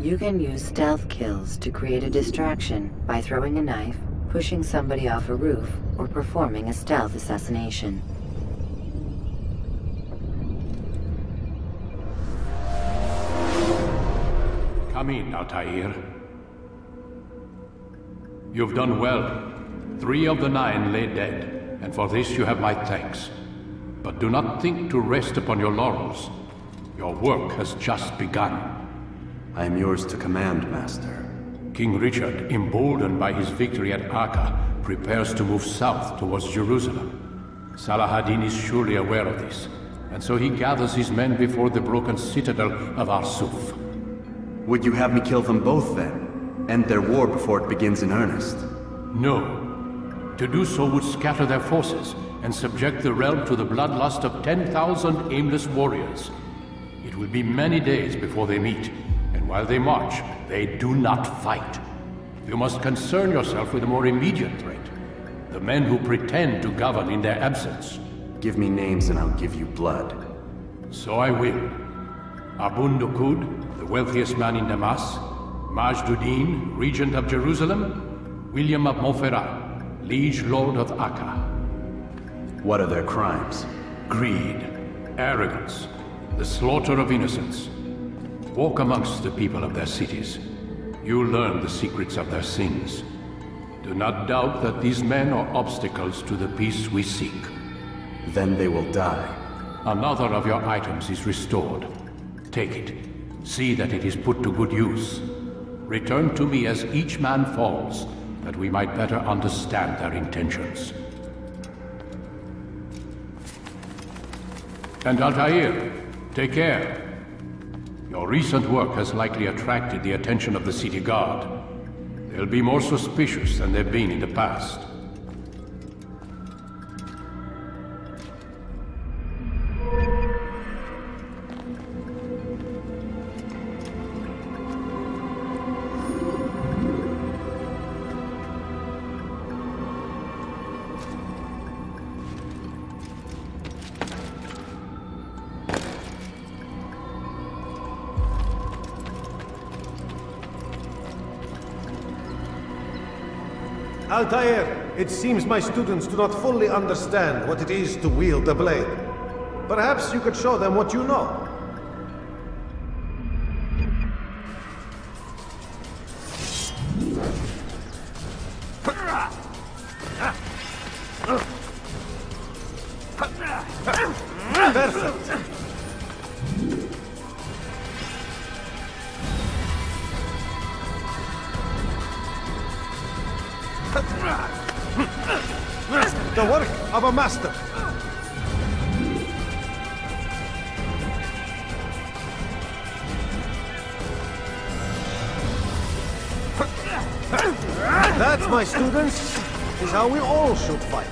You can use stealth kills to create a distraction by throwing a knife, pushing somebody off a roof, or performing a stealth assassination. Come in, Altair. You've done well. 3 of the 9 lay dead, and for this you have my thanks. But do not think to rest upon your laurels. Your work has just begun. I am yours to command, Master. King Richard, emboldened by his victory at Acre, prepares to move south towards Jerusalem. Salah is surely aware of this, and so he gathers his men before the broken citadel of Arsuf. Would you have me kill them both then? End their war before it begins in earnest? No. To do so would scatter their forces and subject the realm to the bloodlust of 10,000 aimless warriors. It will be many days before they meet, and while they march, they do not fight. You must concern yourself with a more immediate threat. The men who pretend to govern in their absence. Give me names and I'll give you blood. So I will. Abun Dukud, the wealthiest man in Damas, Majduddin, regent of Jerusalem, William of Montferrat, liege lord of Acre. What are their crimes? Greed, arrogance, the slaughter of innocents. Walk amongst the people of their cities. You learn the secrets of their sins. Do not doubt that these men are obstacles to the peace we seek. Then they will die. Another of your items is restored. Take it. See that it is put to good use. Return to me as each man falls, that we might better understand their intentions. And Altair, take care. Your recent work has likely attracted the attention of the city guard. They'll be more suspicious than they've been in the past. Altair, it seems my students do not fully understand what it is to wield the blade. Perhaps you could show them what you know. Perfect. The work of a master. That, my students, is how we all should fight.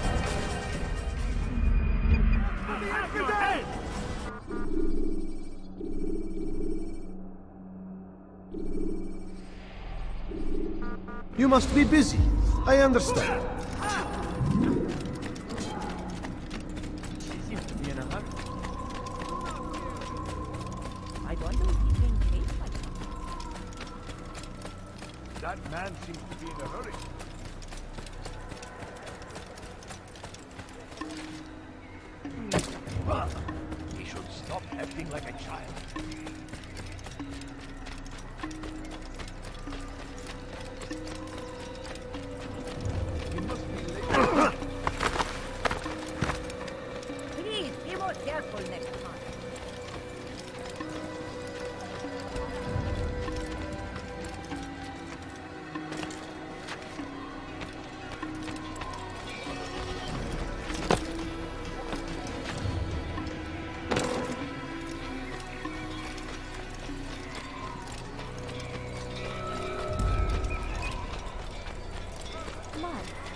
You must be busy. I understand. That man seems to be in a hurry. He should stop acting like a child. He must be late. Please, be more careful next time.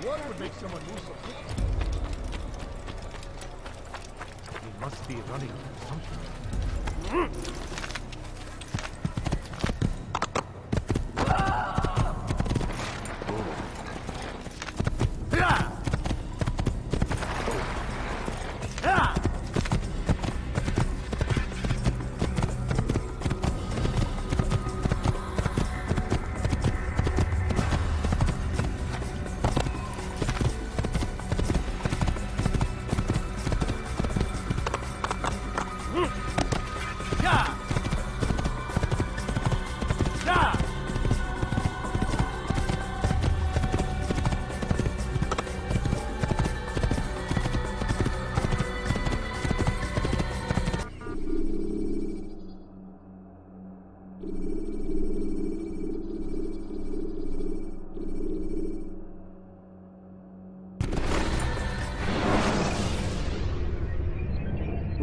What would make someone move so quickly? He must be running from something.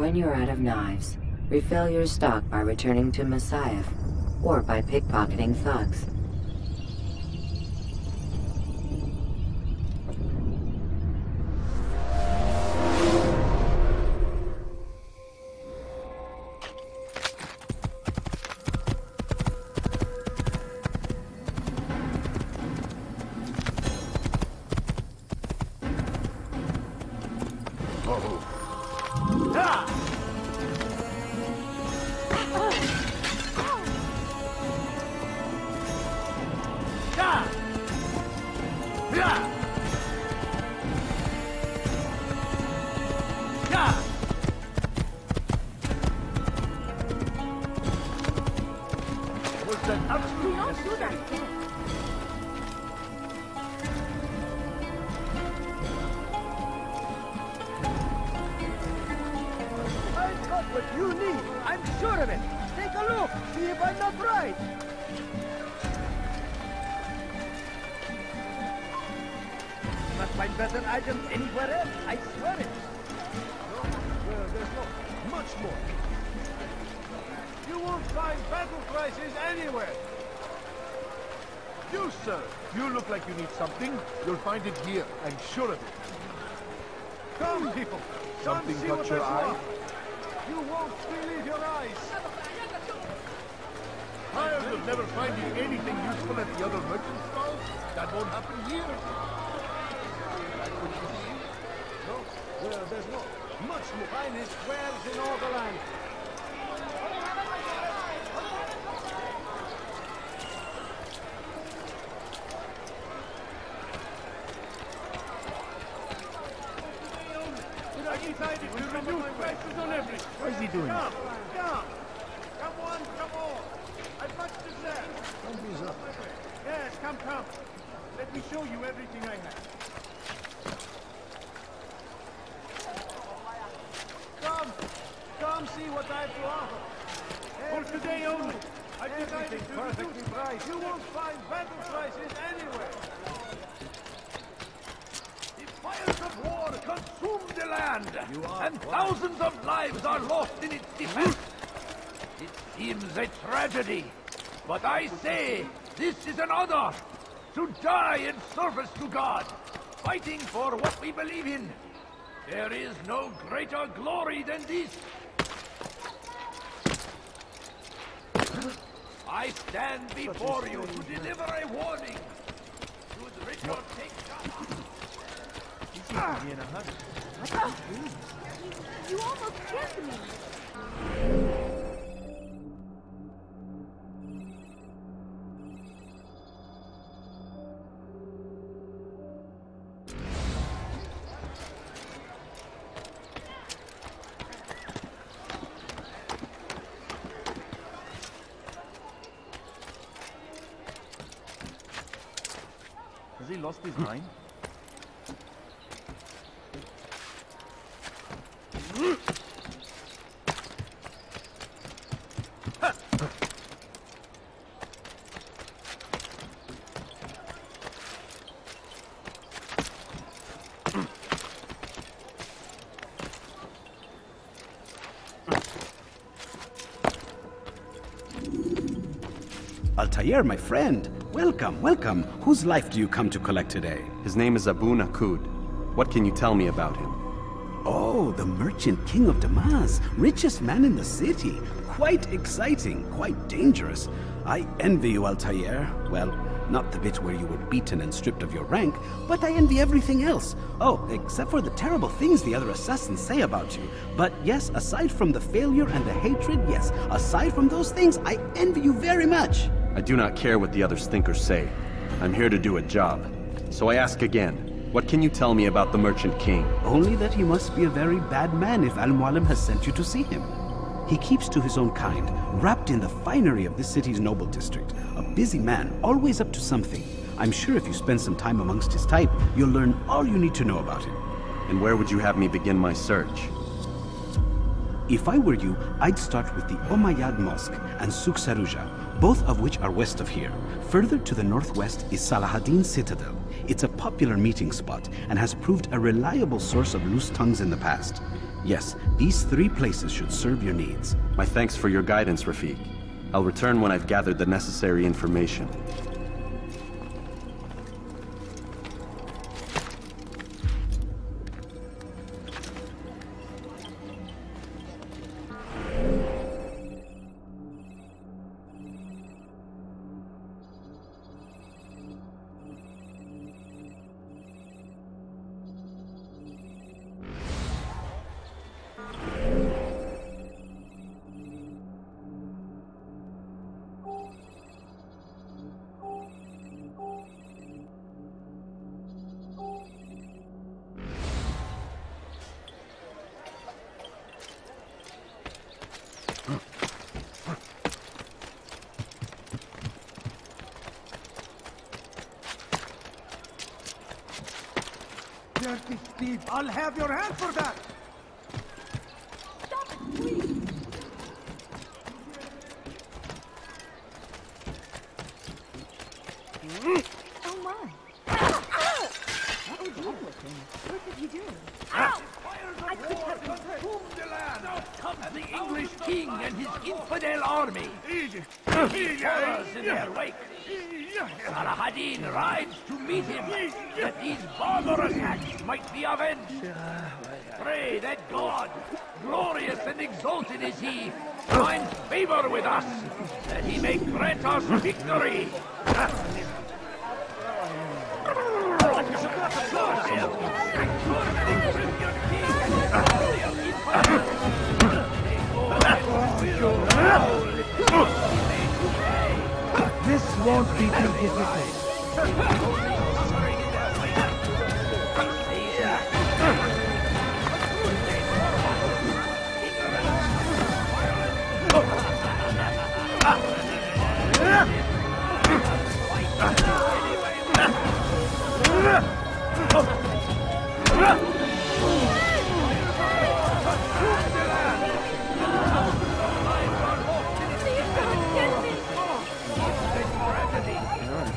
When you're out of knives, refill your stock by returning to Messiah, or by pickpocketing thugs. You'll find it here, I'm sure of it. Come, people! Something caught your eye? You won't believe your eyes! Tired of never finding anything useful at the other merchant stalls? That won't happen here. Like what you see? No, well, there's no much more finest wares in all the land. What is he doing? Come on, come on. I've much to say. Yes, come. Let me show you everything I have. Come see what I have to offer. For today only. I give everything perfectly priced. You won't find better prices anywhere. Fires of war consume the land, and thousands of lives are lost in its defense. It seems a tragedy, but I say this is an honor to die in service to God, fighting for what we believe in. There is no greater glory than this. I stand before you to deliver a warning. Should Richard take charge? You almost killed me! Has he lost his mind? Altair, my friend. Welcome, welcome. Whose life do you come to collect today? His name is Abu Nakud. What can you tell me about him? Oh, the merchant king of Damas. Richest man in the city. Quite exciting, quite dangerous. I envy you, Altair. Well, not the bit where you were beaten and stripped of your rank, but I envy everything else. Oh, except for the terrible things the other assassins say about you. But yes, aside from the failure and the hatred, yes, aside from those things, I envy you very much. I do not care what the others think or say. I'm here to do a job. So I ask again, what can you tell me about the Merchant King? Only that he must be a very bad man if Al-Mualim has sent you to see him. He keeps to his own kind, wrapped in the finery of this city's noble district. A busy man, always up to something. I'm sure if you spend some time amongst his type, you'll learn all you need to know about him. And where would you have me begin my search? If I were you, I'd start with the Umayyad Mosque and Souk Saruja, both of which are west of here. Further to the northwest is Salahaddin Citadel. It's a popular meeting spot and has proved a reliable source of loose tongues in the past. Yes, these 3 places should serve your needs. My thanks for your guidance, Rafik. I'll return when I've gathered the necessary information. Dirty thief! I'll have your hand for that! Stop it, please! Oh my! What was wrong with him? What did he do? Ow! I could have consumed the land! Now comes the English king and his infidel army! Horrors in their wake! Saladin rides to meet him, that these barbarous acts might be avenged. Pray that God, glorious and exalted is he, finds favor with us, that he may grant us victory. This won't be too difficult.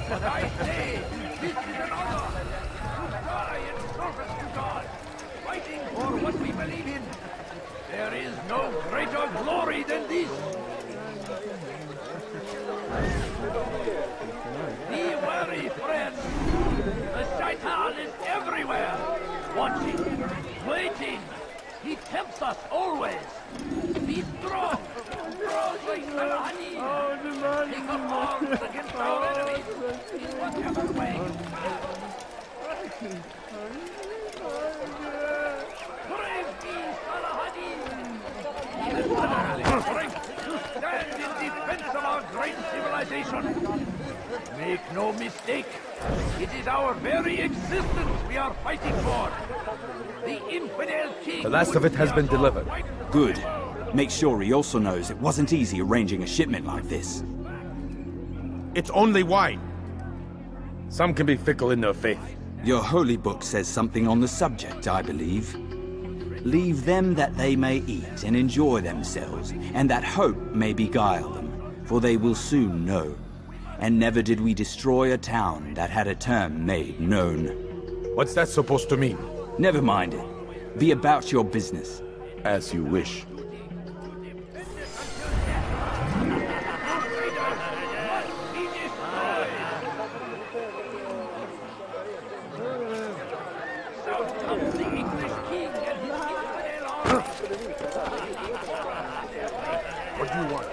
But I say, this is an honor to die in service to God, fighting for what we believe in. There is no greater glory than this. Be wary, friends. The Shaitan is everywhere, watching, waiting. He tempts us always. Be strong. Strong like Saladin. Take up arms against our enemies in whatever way. Praise be Saladin. Even our strength to stand in defense of our great civilization. Make no mistake, it is our very existence we are fighting for. The infidel king. The last of it has been delivered. Good. Make sure he also knows it wasn't easy arranging a shipment like this. It's only wine. Some can be fickle in their faith. Your holy book says something on the subject, I believe. Leave them that they may eat and enjoy themselves, and that hope may beguile them, for they will soon know. And never did we destroy a town that had a term made known. What's that supposed to mean? Never mind it. Be about your business. As you wish. What do you want?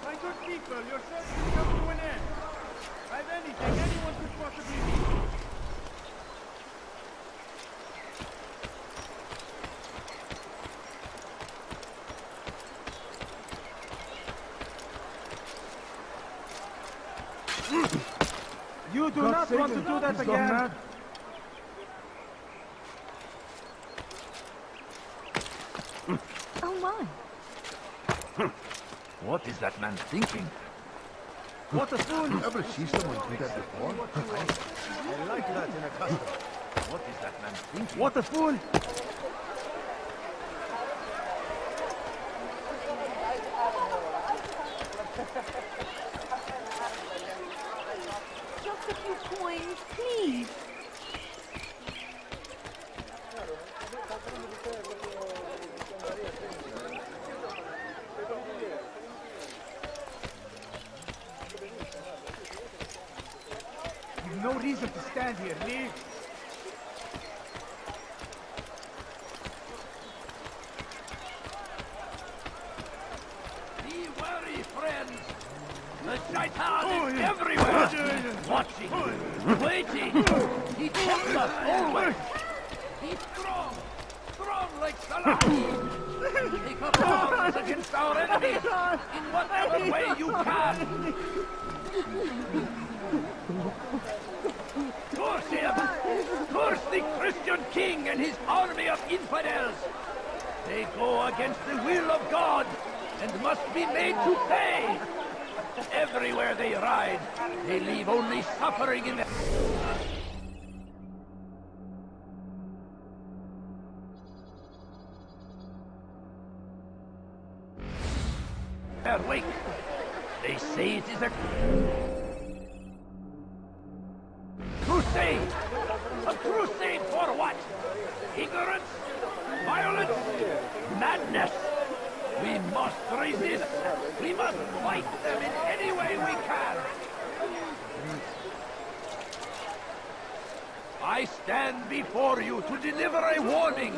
My good people, your service has come to an end. I've anything anyone could possibly need. You do not want to do that again. Oh my! What is that man thinking? What a fool! Ever see someone do that before? I like that in a custom. What is that man thinking? What a fool! Just a few coins, please. You've no reason to stand here. Leave. Be wary, friends. The Shaitan is everywhere. Watching, waiting. He tempts us always. He's strong. Strong like Salah. Take up arms against our enemies in whatever way you can. Curse him! Curse the Christian king and his army of infidels! They go against the will of God and must be made to pay! Everywhere they ride, they leave only suffering in their wake. They say it is a crusade! A crusade for what? Ignorance? Violence? Madness! We must resist! We must fight them in any way we can! I stand before you to deliver a warning.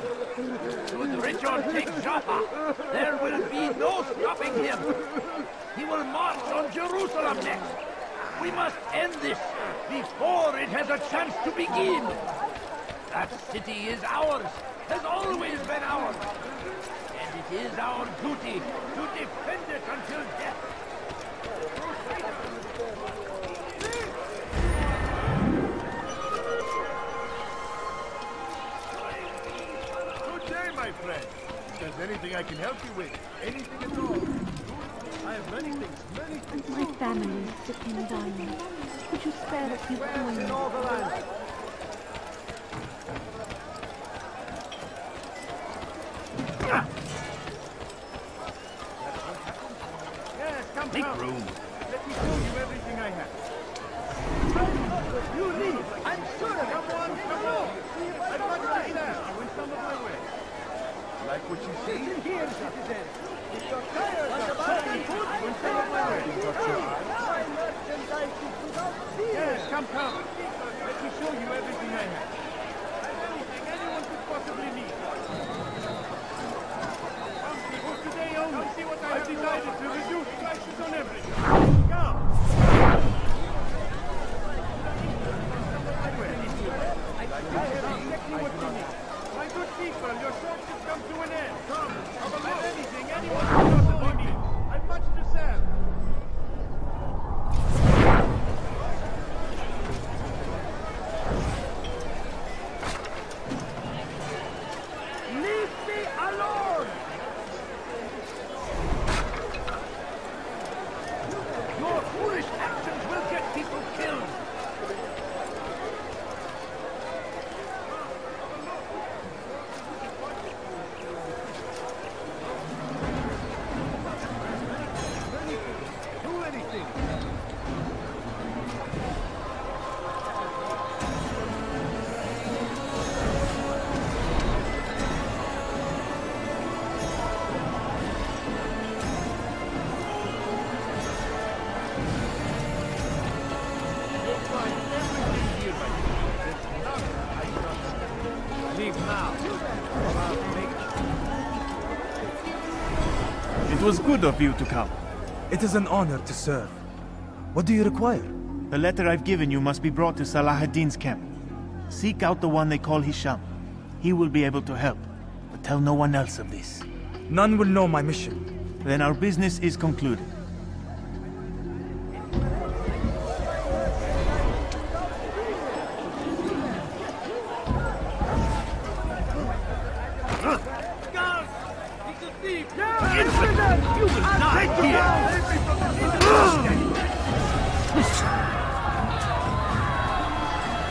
Should Richard take Jaffa, there will be no stopping him. He will march on Jerusalem next. We must end this before it has a chance to begin. That city is ours, has always been ours. And it is our duty to defend it until death. Good day, my friend. If there's anything I can help you with, anything at all. I have many things. My family depends on you. Could you spare a few coins? In all the land. Yes, come. Make room. Let me show you everything I have. You leave. I'm sure of it. Come on. I've got to stand. You win some of my way. Like what you see? Listen here, citizen. If you're tired of shopping food, you win some of my way. My merchandise is without fear. Yes, come. Let me show you everything I have. Anything anyone could possibly need. Come, people, today only. See what I've decided to reduce prices on everything. Come. Exactly what you need. My good people, your search has come to an end. Come, have a look. Anything anyone can possibly need. I've much to sell. Leave me alone! Your foolish actions will get people killed. Do anything. You'll find everything here, my friend. There's nothing I don't. Leave now. I'll make It was good of you to come. It is an honor to serve. What do you require? The letter I've given you must be brought to Salah ad-Din's camp. Seek out the one they call Hisham. He will be able to help, but tell no one else of this. None will know my mission. Then our business is concluded. You will die here!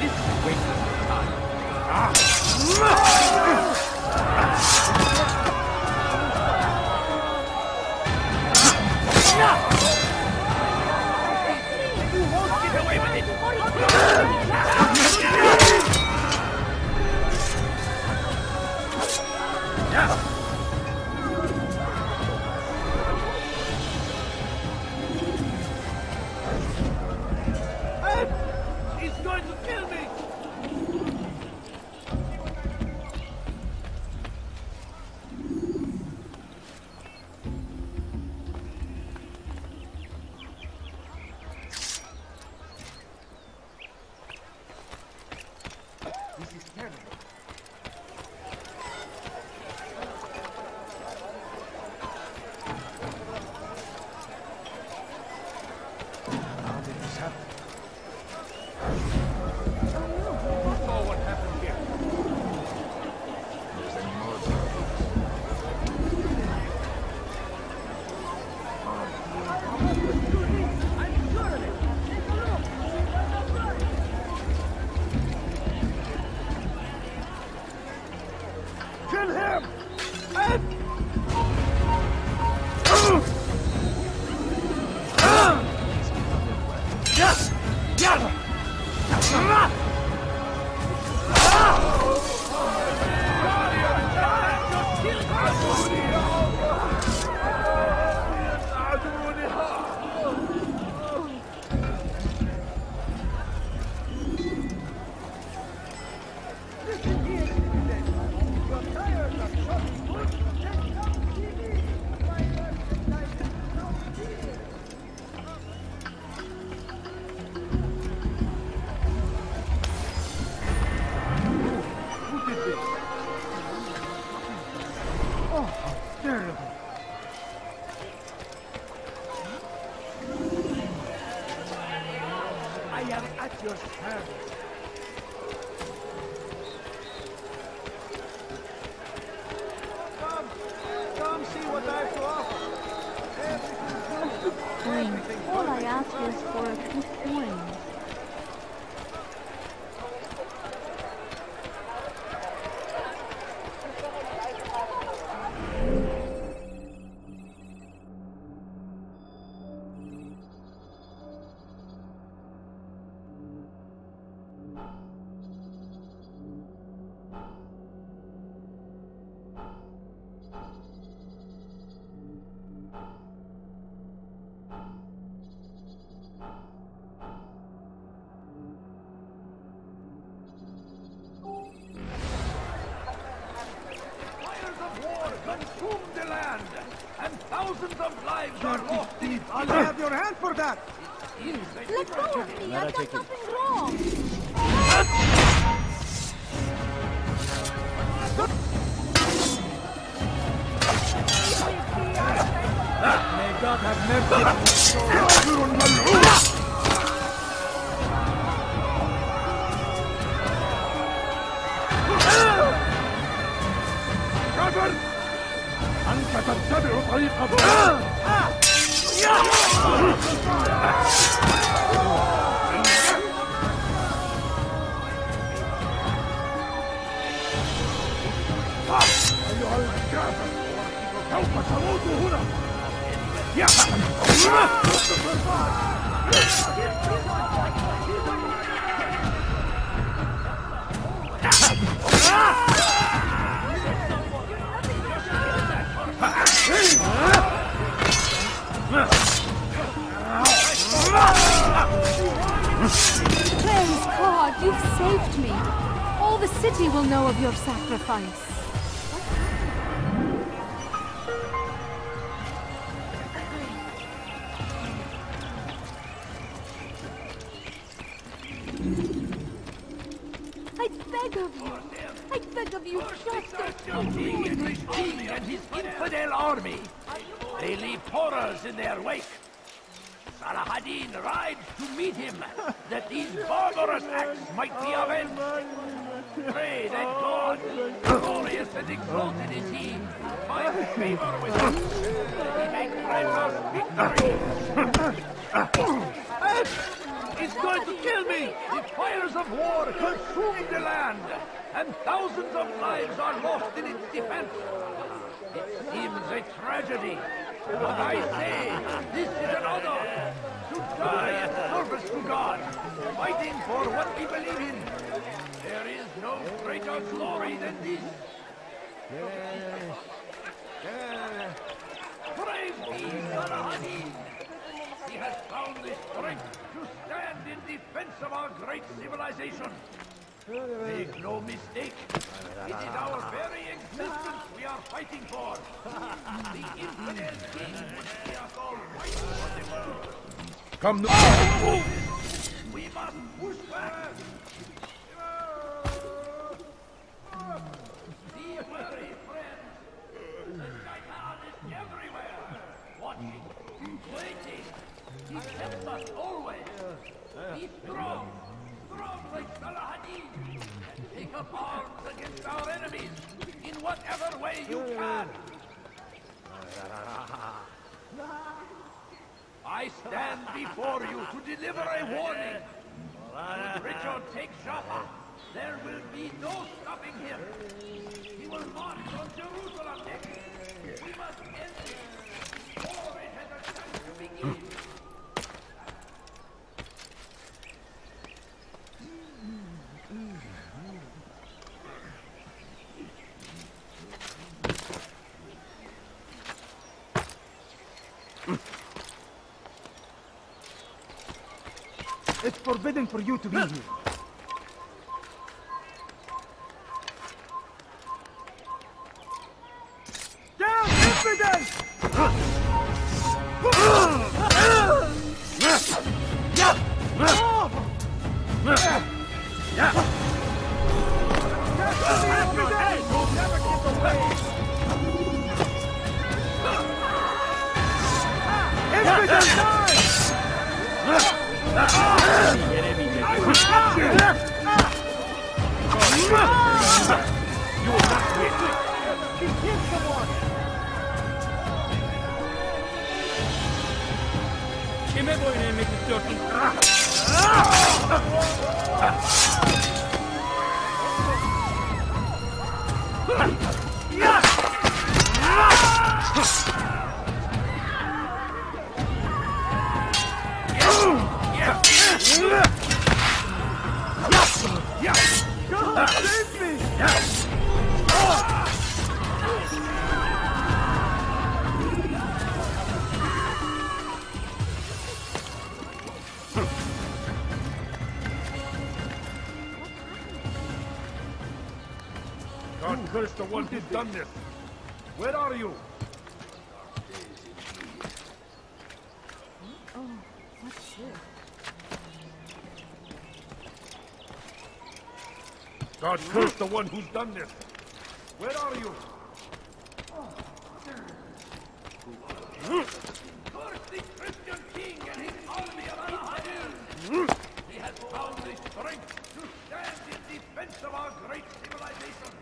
This is wasting time. terrible. I am at your service. Come see what I have to offer. All I ask is for a few coins. Consume the land, and thousands of lives are lost in it. I'll have your hand for that. Let go of me! I've done nothing wrong! May God have mercy on your soul. أنت تتبع طريق أيها الكافر سوف تموت هنا Praise God, you've saved me. All the city will know of your sacrifice. I beg of you, just the English king and his infidel army. They leave horrors in their wake. Salah-ad-Din rides to meet him, that these barbarous acts might be avenged. Pray that God, glorious and exalted is he, find favor with us, that he may grant us victory. He's going to kill me! The fires of war consume the land, and thousands of lives are lost in its defense. It seems a tragedy, but I say this is an honor to die in service to God, fighting for what we believe in. There is no greater glory than this. Praise be Salah-ad-Din. He has found the strength to stand in defense of our great civilization. Make no mistake, it is our very existence we are fighting for. The infidel king would see us all fight for the world. Come now! We must push back! See, my friends, the Shaitan is everywhere, watching, waiting. He kept us always. Be strong. Strong like Salah-ad-Din, and take up arms against our enemies in whatever way you can. I stand before you to deliver a warning. Should Richard take Jaffa, there will be no stopping him. He will march on Jerusalem next. We must end it before it has a chance to begin. It's forbidden for you to be here. Down, infidels! can kill someone! Kime boyun eğmek istiyorsun? God, save me! God curse the one who's done this. Where are you? Oh, what's this? God curse the one who's done this. Where are you? Curse the Christian king and his army of Altair. He has found the strength to stand in defense of our great civilization.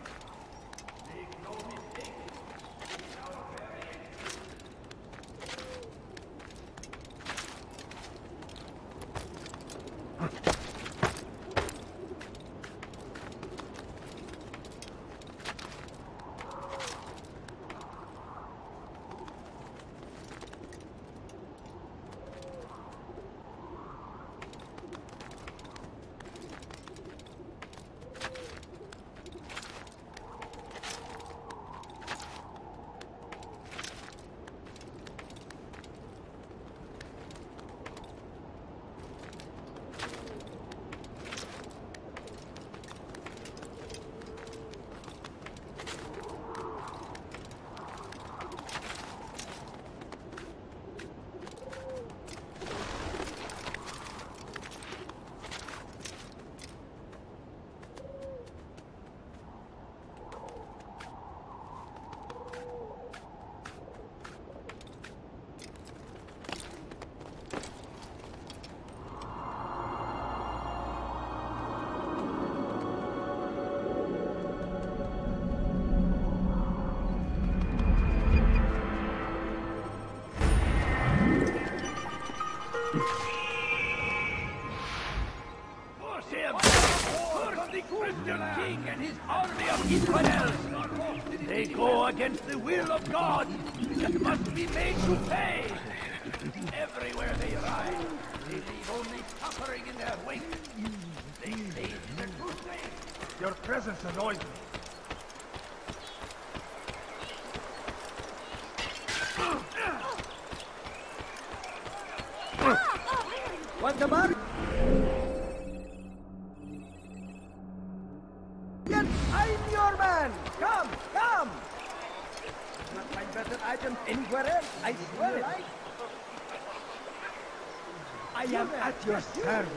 Make no mistake. King and his army of infidels. They go against the will of God. It must be made to pay. Everywhere they ride, they leave only suffering in their wake. They say the crusade. Your presence annoys me. What's the matter? I'm your man! Come, come! Not find better items anywhere else, I swear it. I am at your service.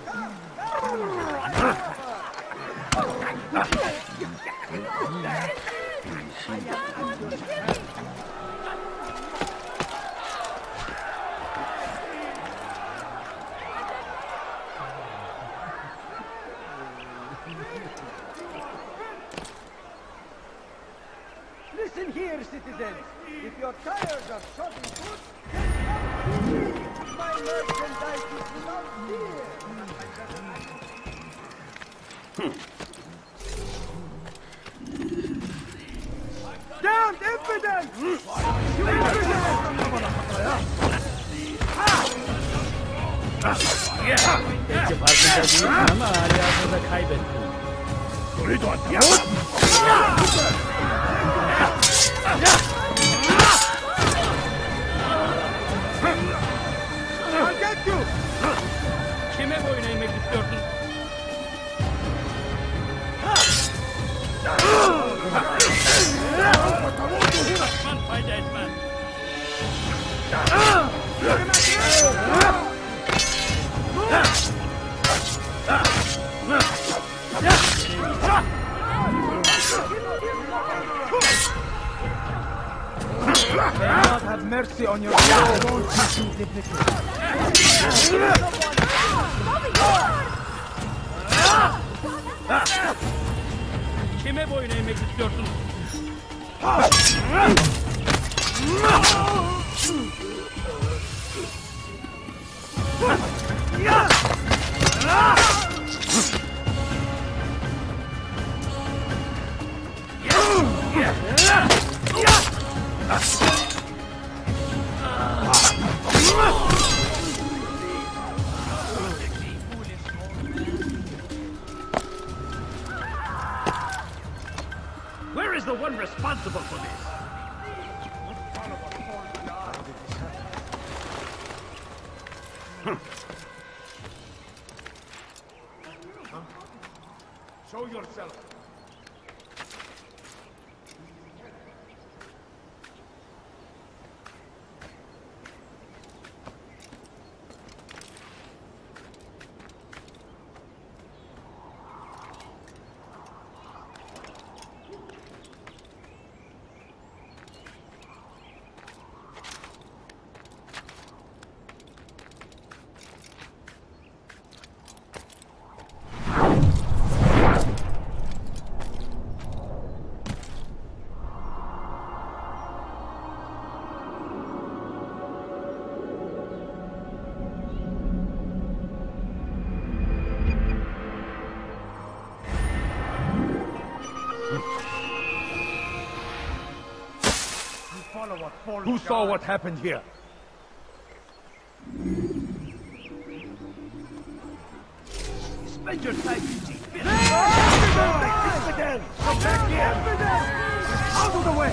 Listen here, citizens. If your tires are shoddy good, my merchandise is without fear. Down, infidel! I'll get you! Kime boyun eğmek istiyorsun? Düşman fayda etmez. May God have mercy on your soul. Kime boyun eğmek istiyorsun? Where is the one responsible for this? Show yourself. Who saw what happened here? Spend your time teaching. Come back here! Out of the way!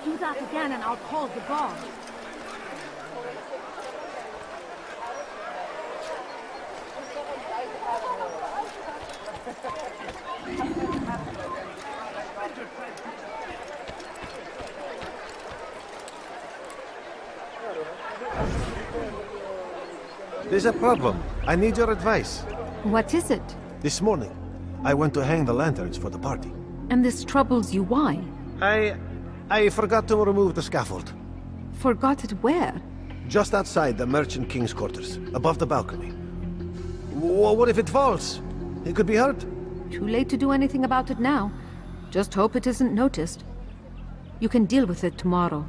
Do that again and I'll call the guard. There's a problem. I need your advice. What is it? This morning, I went to hang the lanterns for the party. And this troubles you, why? I forgot to remove the scaffold. Forgot it where? Just outside the Merchant King's quarters, above the balcony. What if it falls? He could be hurt. Too late to do anything about it now. Just hope it isn't noticed. You can deal with it tomorrow.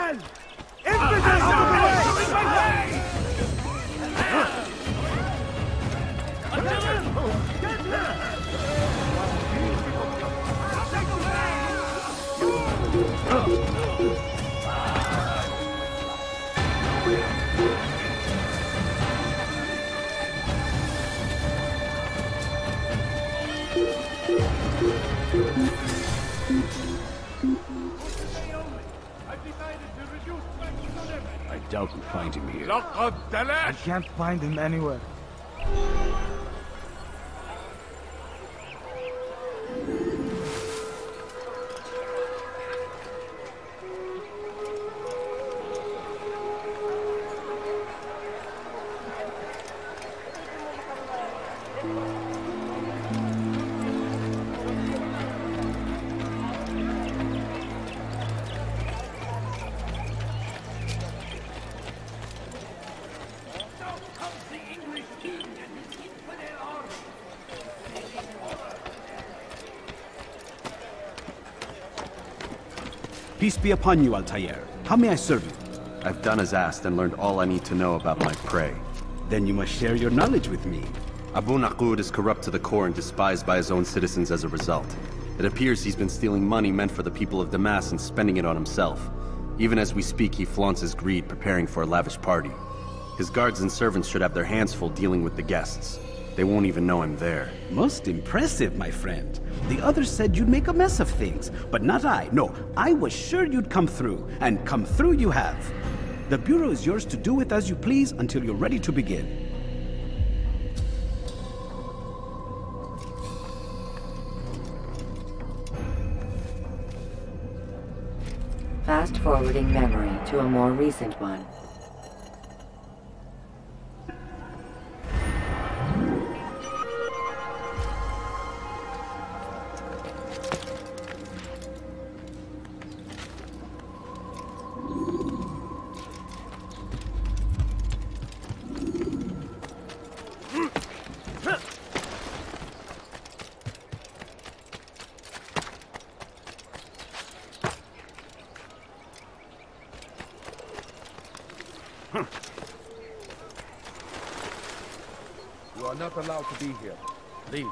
Infidel! Infidel! I doubt we'll find him here. I can't find him anywhere. Peace be upon you, Altair. How may I serve you? I've done as asked and learned all I need to know about my prey. Then you must share your knowledge with me. Abu Naqud is corrupt to the core and despised by his own citizens as a result. It appears he's been stealing money meant for the people of Damas and spending it on himself. Even as we speak, he flaunts his greed, preparing for a lavish party. His guards and servants should have their hands full dealing with the guests. They won't even know I'm there. Most impressive, my friend. The others said you'd make a mess of things, but not I. No, I was sure you'd come through, and come through you have. The Bureau is yours to do with as you please until you're ready to begin. Fast-forwarding memory to a more recent one. You are not allowed to be here. Leave.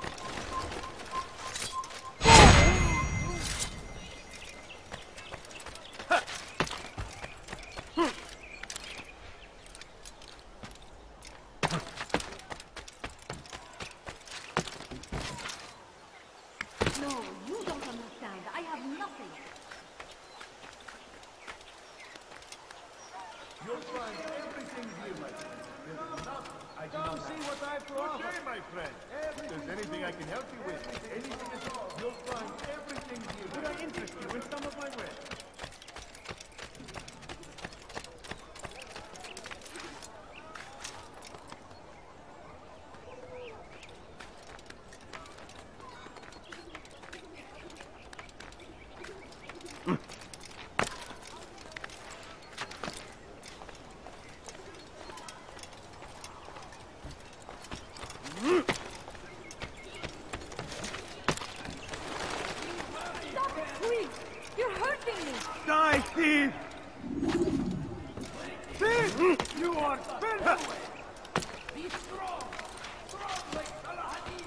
No, you don't understand. I have nothing. You'll find everything here, my friend. There's nothing I do not see what I have to offer. Okay, my friend. If there's anything I can help you with, anything at all, you'll find everything here. Could I interest you in some of my wares? You're hurting me! Die, thief! Thief! You are spent! Be strong! Strong like Salahadin!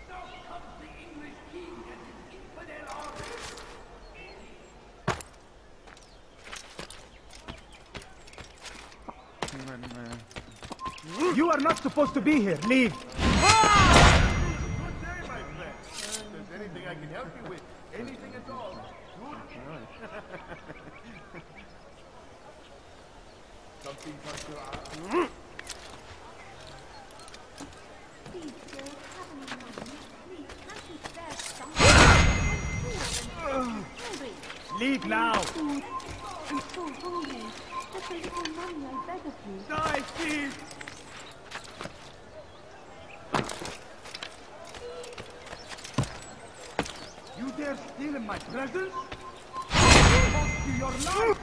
Now comes the English king and his infidel army! You are not supposed to be here. Leave. Good day, my friend. If there's anything I can help you with, anything at all, something comes to our... Please, sir, have any money. Please, can't you spare some? Leave now. Food. I'm so hungry. If there's no money, I beg of you. Die, thief! You dare steal in my presence? Cost you your life!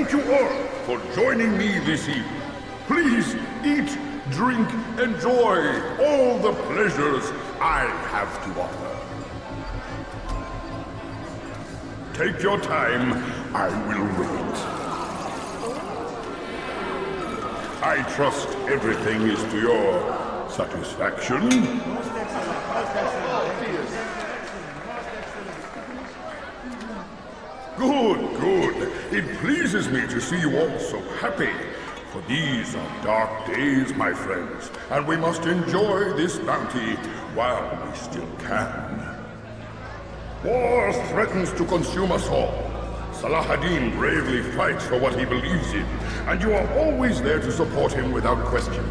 thank you all for joining me this evening. Please eat, drink, enjoy all the pleasures I have to offer. Take your time, I will wait. I trust everything is to your satisfaction. Good, good. It pleases me to see you all so happy. For these are dark days, my friends, and we must enjoy this bounty while we still can. War threatens to consume us all. Salah-ad-Din bravely fights for what he believes in, and you are always there to support him without question.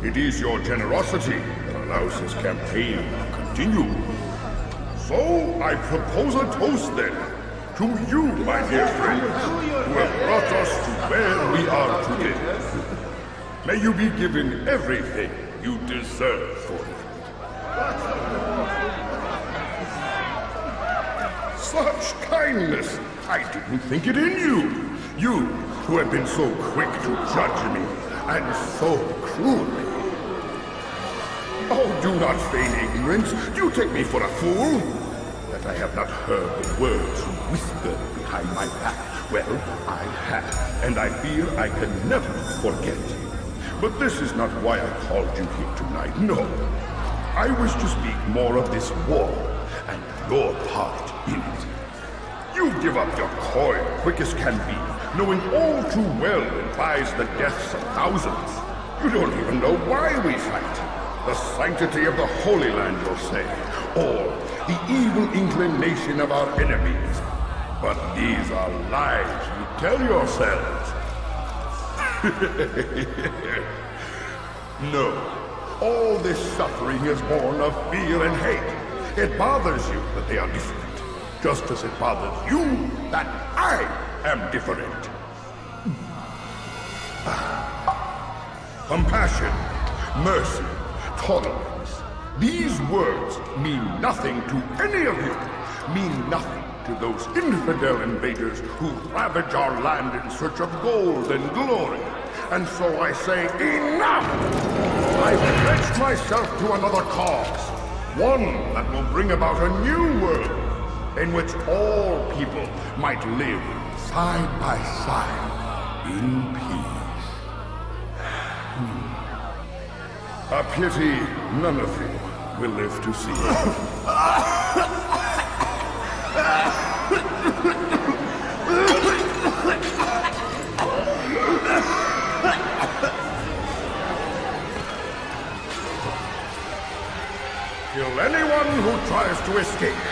It is your generosity that allows his campaign to continue. So, I propose a toast then, to you, my dear friends, who have brought us to where we are today. May you be given everything you deserve for it. Such kindness! I didn't think it in you! You, who have been so quick to judge me, and so cruelly. Oh, do not feign ignorance. You take me for a fool. That I have not heard the words you whispered behind my back. Well, I have, and I fear I can never forget. But this is not why I called you here tonight, no. I wish to speak more of this war, and your part in it. You give up your coin quick as can be, knowing all too well it buys the deaths of thousands. You don't even know why we fight. The sanctity of the Holy Land, you'll say, or the evil inclination of our enemies. But these are lies you tell yourselves. No, all this suffering is born of fear and hate. It bothers you that they are different, just as it bothers you that I am different. Compassion, mercy, tolerance. These words mean nothing to any of you, mean nothing to those infidel invaders who ravage our land in search of gold and glory. And so I say, enough! I've pledged myself to another cause, one that will bring about a new world, in which all people might live side by side in peace. A pity none of you will live to see it. Kill anyone who tries to escape.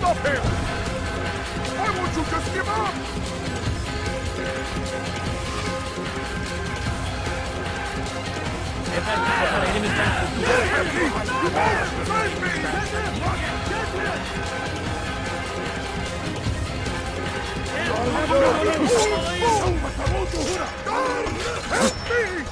Stop him! Why won't you just give up? Help me!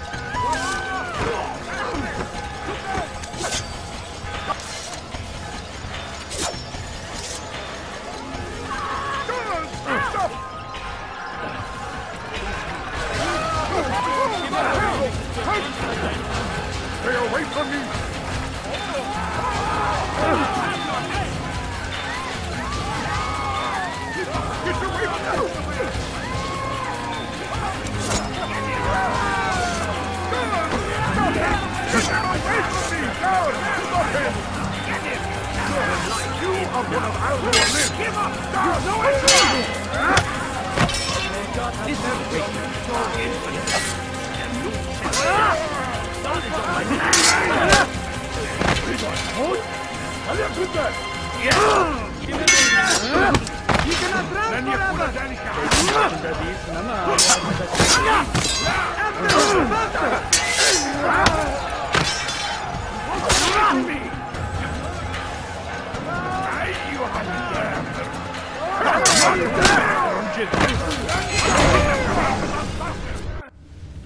Stay away from me! Get away from me!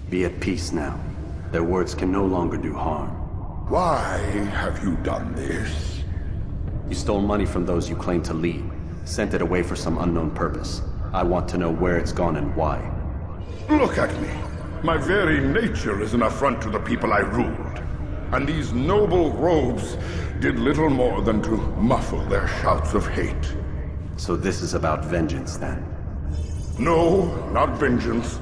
Be at peace now. Their words can no longer do harm. Why have you done this? You stole money from those you claim to lead, sent it away for some unknown purpose. I want to know where it's gone and why. Look at me. My very nature is an affront to the people I ruled. And these noble robes did little more than to muffle their shouts of hate. So this is about vengeance, then? No, not vengeance,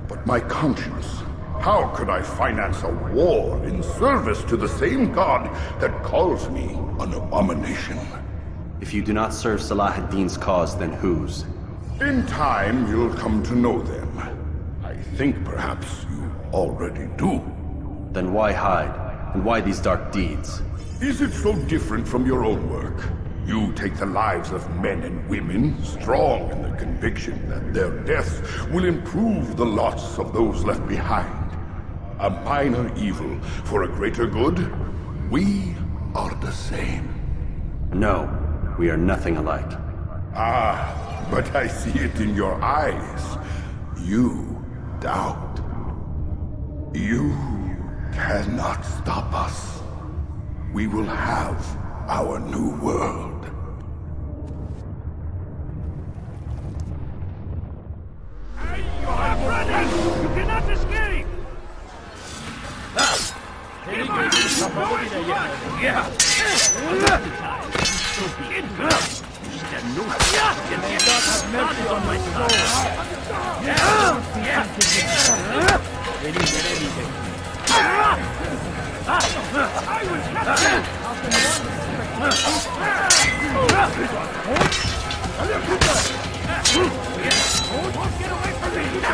but my conscience. How could I finance a war in service to the same god that calls me an abomination? If you do not serve Salah ad-Din's cause, then whose? In time, you'll come to know them. I think perhaps you already do. Then why hide? And why these dark deeds? Is it so different from your own work? You take the lives of men and women, strong in the conviction that their deaths will improve the lots of those left behind. A minor evil for a greater good? We are the same. No, we are nothing alike. Ah, but I see it in your eyes. You doubt. You cannot stop us. We will have our new world. You cannot escape! Get away from me!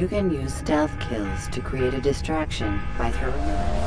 You can use stealth kills to create a distraction by throwing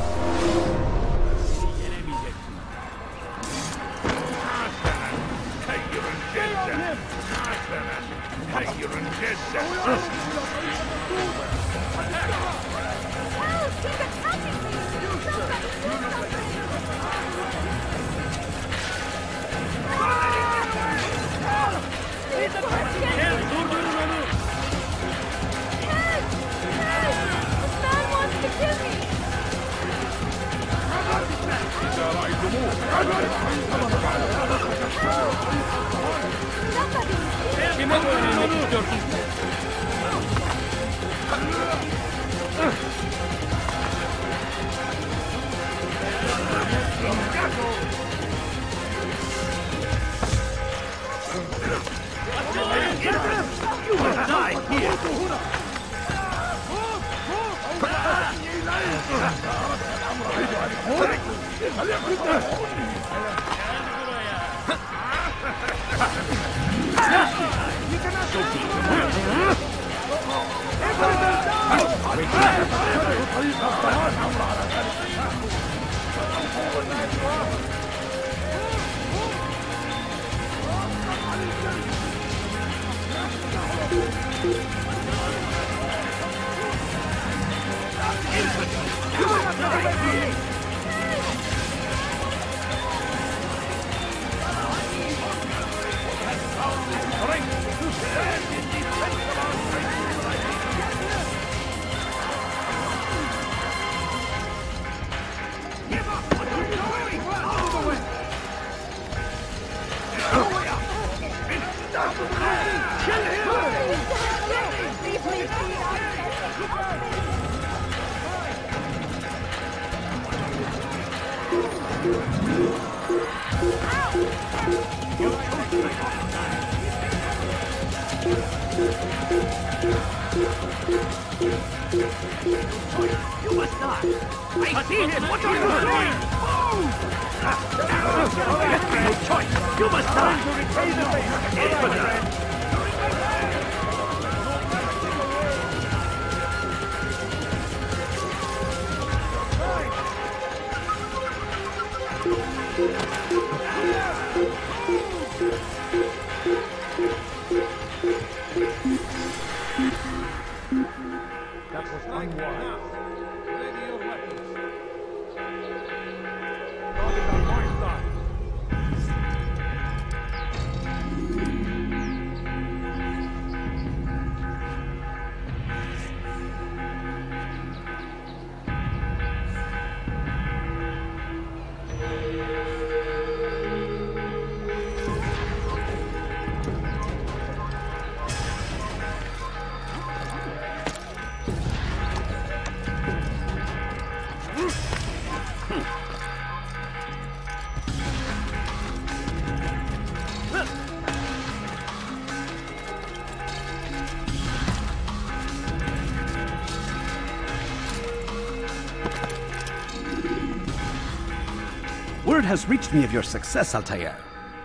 Word has reached me of your success, Altair.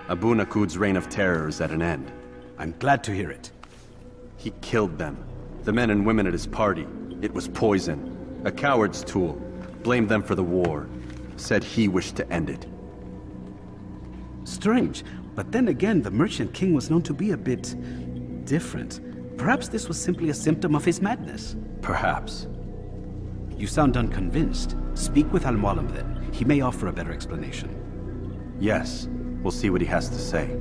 Abu Nakud's reign of terror is at an end. I'm glad to hear it. He killed them. The men and women at his party. It was poison. A coward's tool. Blamed them for the war. Said he wished to end it. Strange, but then again, the Merchant King was known to be a bit different. Perhaps this was simply a symptom of his madness. Perhaps. You sound unconvinced. Speak with Al-Mualim then. He may offer a better explanation. Yes. We'll see what he has to say.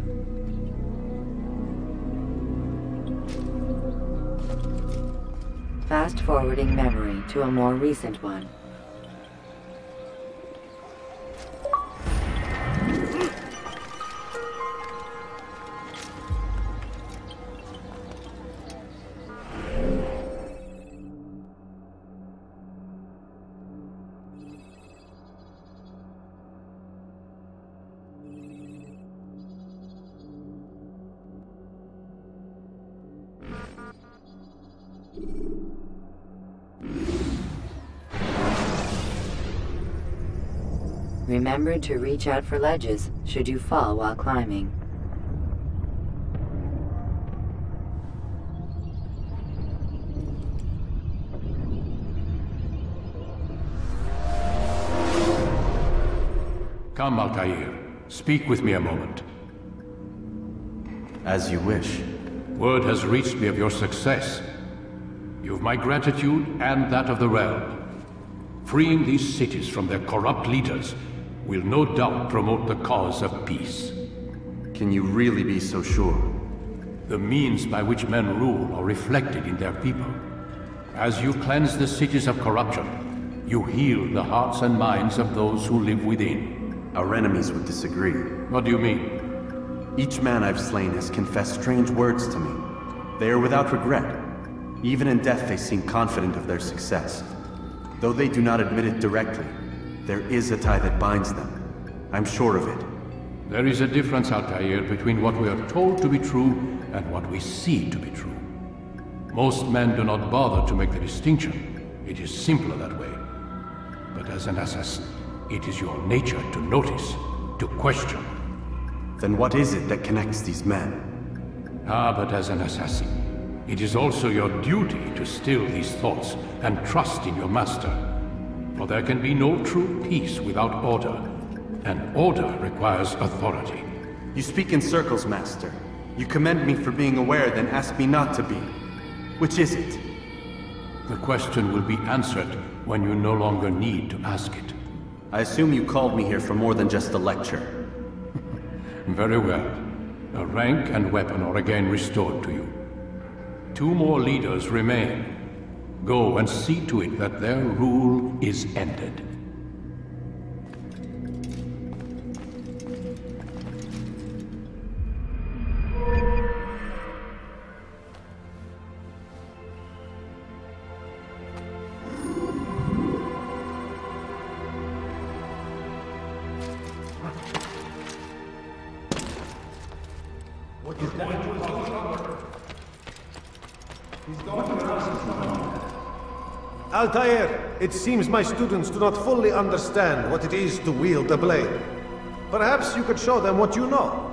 Fast-forwarding memory to a more recent one. Remember to reach out for ledges should you fall while climbing. Come, Altair. Speak with me a moment. As you wish. Word has reached me of your success. You've my gratitude and that of the realm. Freeing these cities from their corrupt leaders will no doubt promote the cause of peace. Can you really be so sure? The means by which men rule are reflected in their people. As you cleanse the cities of corruption, you heal the hearts and minds of those who live within. Our enemies would disagree. What do you mean? Each man I've slain has confessed strange words to me. They are without regret. Even in death they seem confident of their success. Though they do not admit it directly, there is a tie that binds them. I'm sure of it. There is a difference, Altair, between what we are told to be true and what we see to be true. Most men do not bother to make the distinction. It is simpler that way. But as an assassin, it is your nature to notice, to question. Then what is it that connects these men? But as an assassin, it is also your duty to still these thoughts and trust in your master. For there can be no true peace without order, and order requires authority. You speak in circles, Master. You commend me for being aware, then ask me not to be. Which is it? The question will be answered when you no longer need to ask it. I assume you called me here for more than just a lecture. Very well. A rank and weapon are again restored to you. 2 more leaders remain. Go and see to it that their rule is ended. Altair, it seems my students do not fully understand what it is to wield the blade. Perhaps you could show them what you know.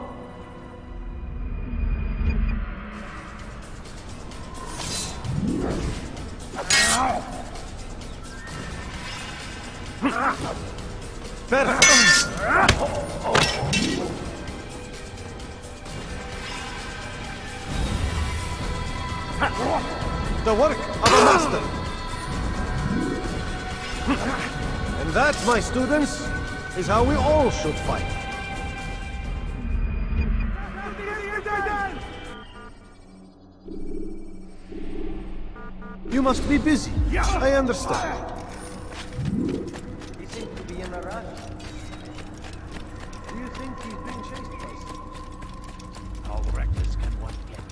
The work of a master. And that, my students, is how we all should fight. You must be busy. I understand. He seems to be in a rush. Do you think he's being chased by someone? How reckless can one get?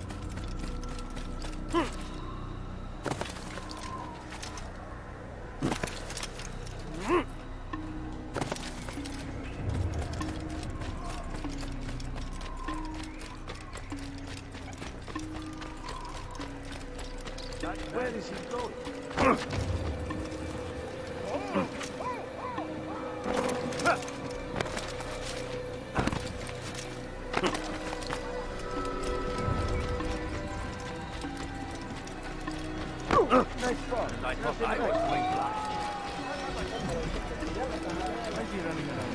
Where is he going? Nice spot. I thought I was going blind. Why is he running around?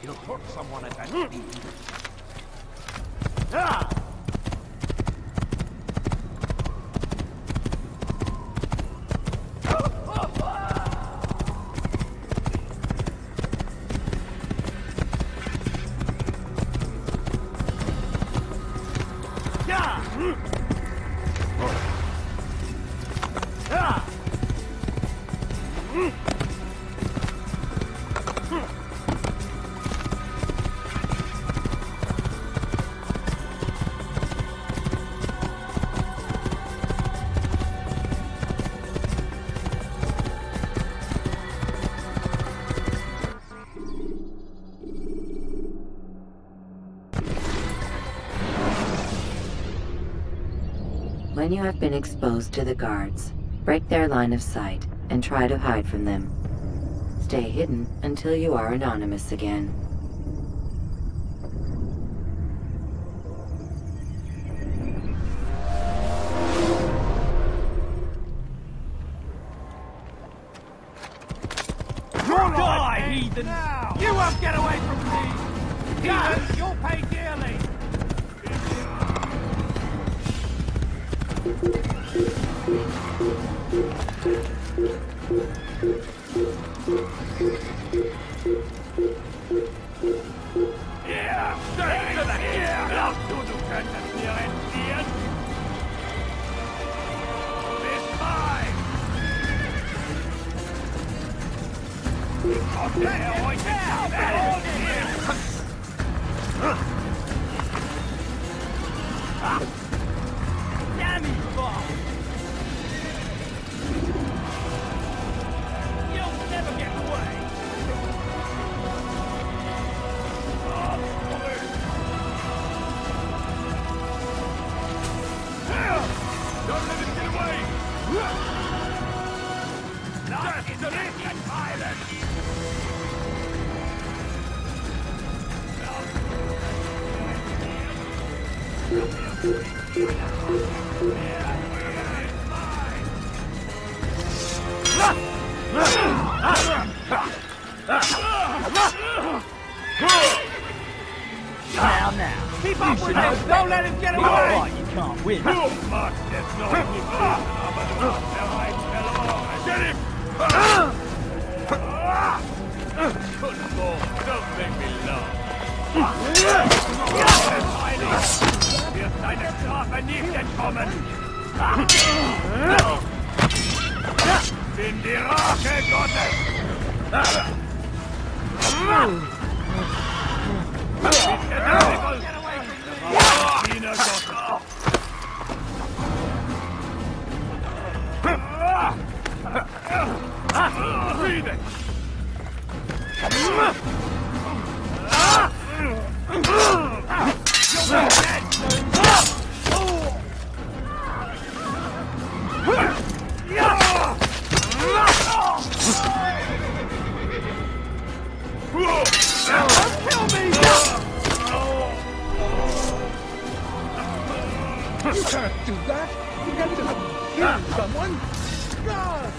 He'll hurt someone at that speed. When you have been exposed to the guards, break their line of sight and try to hide from them. Stay hidden until you are anonymous again. Get away from me! Heathens, you'll pay dearly! Now. Keep up with him! Don't let him get away! Right, you can't win. Get him! Good lord, don't make me laugh. Wir deine Strafe nicht entkommen! Bin die Rache Gottes! You can't do that! You can't just kill someone! God!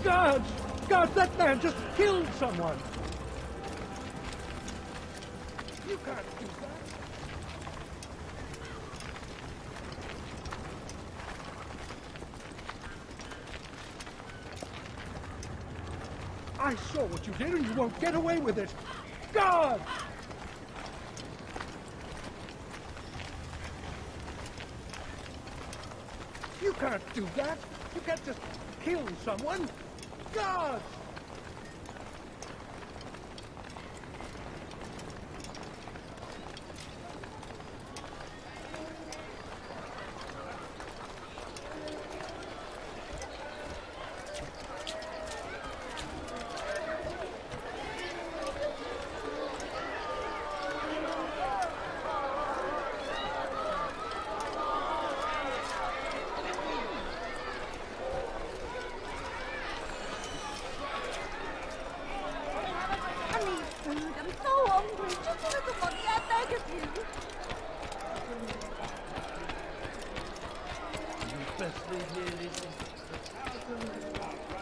God! God, that man just killed someone! You can't do that! I saw what you did and you won't get away with it! God! You can't do that! You can't just kill someone! God!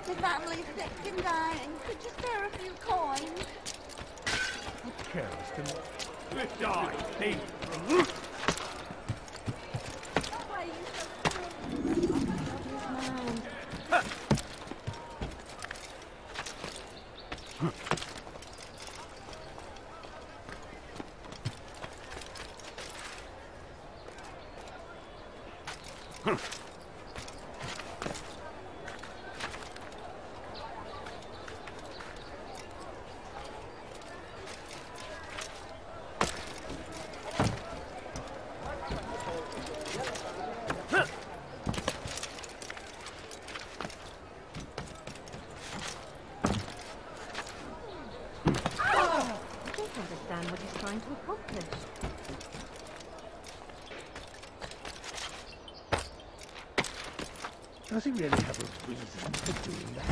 The family's sick and dying. Could you spare a few coins? What careless to me. Die, thief! Why are you so understand what he's trying to accomplish. Does he really have a reason for doing that?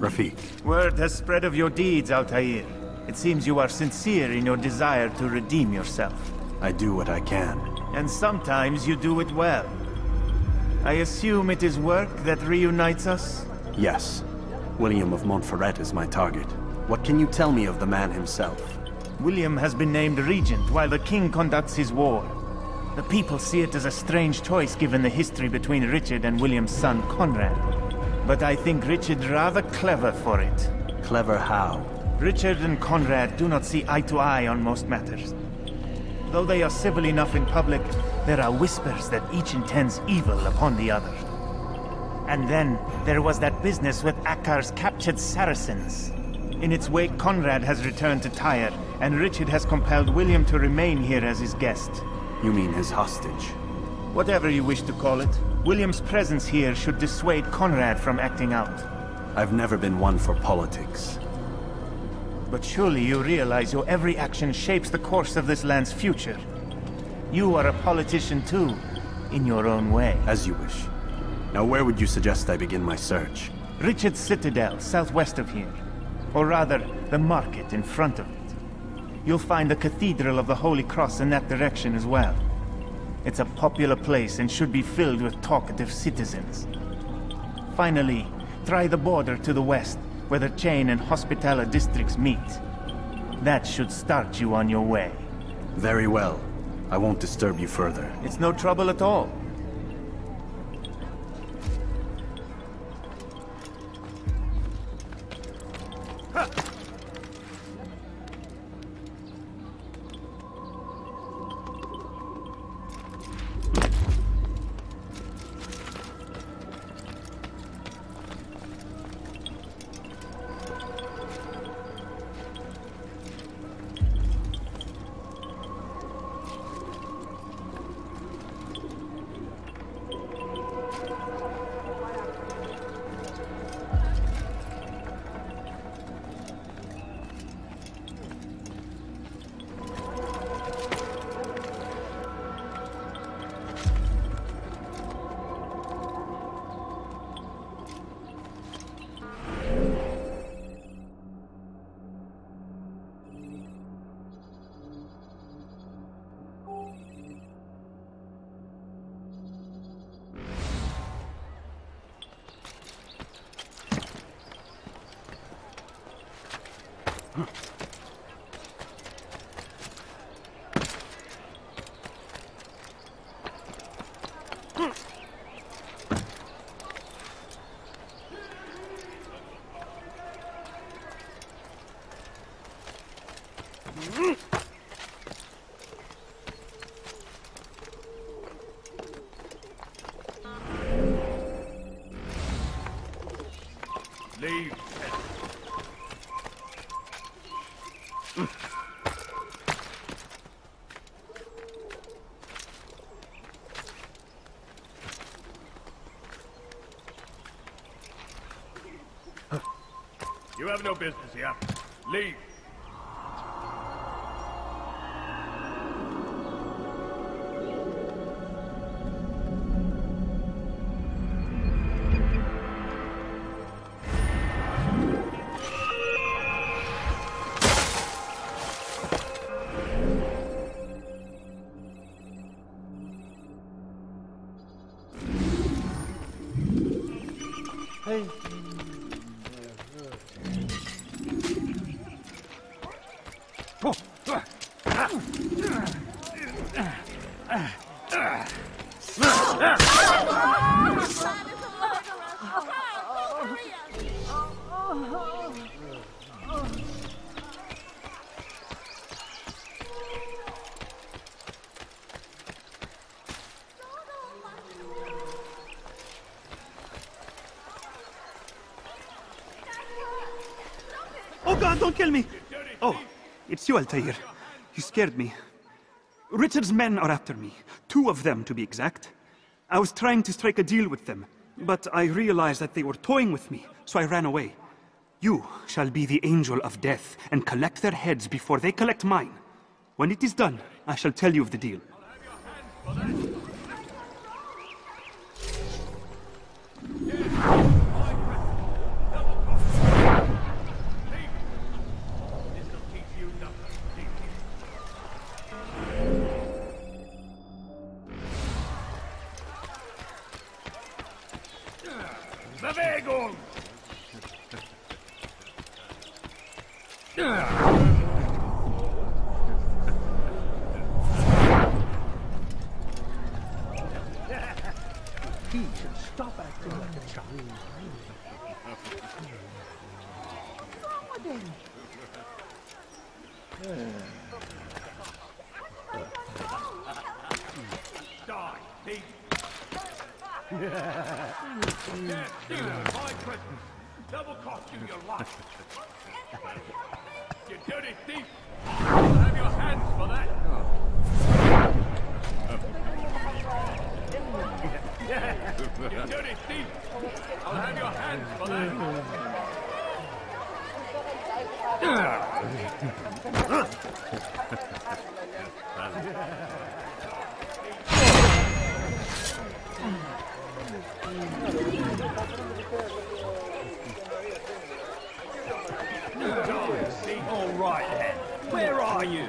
Rafik. Word has spread of your deeds, Altair. It seems you are sincere in your desire to redeem yourself. I do what I can. And sometimes you do it well. I assume it is work that reunites us? Yes. William of Montferrat is my target. What can you tell me of the man himself? William has been named regent while the king conducts his war. The people see it as a strange choice given the history between Richard and William's son Conrad. But I think Richard rather clever for it. Clever how? Richard and Conrad do not see eye to eye on most matters. Though they are civil enough in public, there are whispers that each intends evil upon the other. And then, there was that business with Akkar's captured Saracens. In its wake, Conrad has returned to Tyre, and Richard has compelled William to remain here as his guest. You mean his hostage? Whatever you wish to call it. William's presence here should dissuade Conrad from acting out. I've never been one for politics. But surely you realize your every action shapes the course of this land's future. You are a politician too, in your own way. As you wish. Now where would you suggest I begin my search? Richard's Citadel, southwest of here. Or rather, the market in front of it. You'll find the Cathedral of the Holy Cross in that direction as well. It's a popular place and should be filled with talkative citizens. Finally, try the border to the west, where the Chain and Hospitaller districts meet. That should start you on your way. Very well. I won't disturb you further. It's no trouble at all. Leave. You have no business here. Leave. Hey. Oh God, don't kill me! Oh, it's you, Altair. You scared me. Richard's men are after me. 2 of them, to be exact. I was trying to strike a deal with them, but I realized that they were toying with me, so I ran away. You shall be the angel of death and collect their heads before they collect mine. When it is done, I shall tell you of the deal. Bewegung! He should stop acting like a child. What's wrong with him? Die, thief! Yeah, steal my present. Double cost you your life. You dirty thief! I'll have your hands for that. You dirty thief! I'll have your hands for All right, then. Where are you?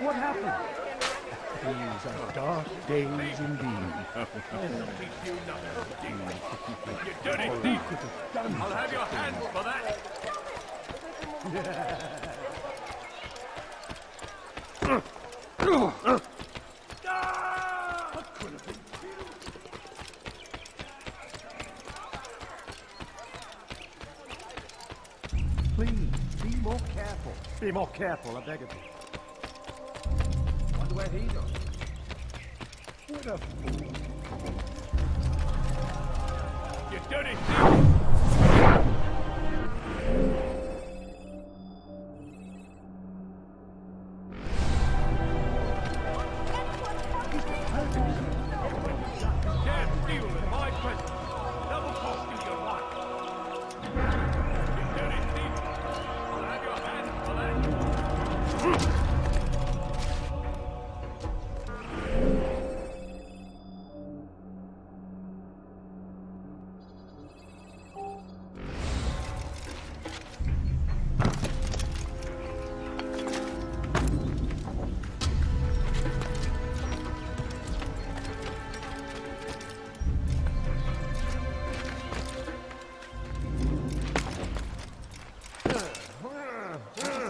What happened? These are dark days indeed. You dirty thief! I'll have your hands for that. Please, be more careful. Be more careful, I beg of you. Wonder where he goes. What a fool. You dirty thief! Can't steal in my presence. Double cost you your life. You dirty thief! I'll have your hands for that.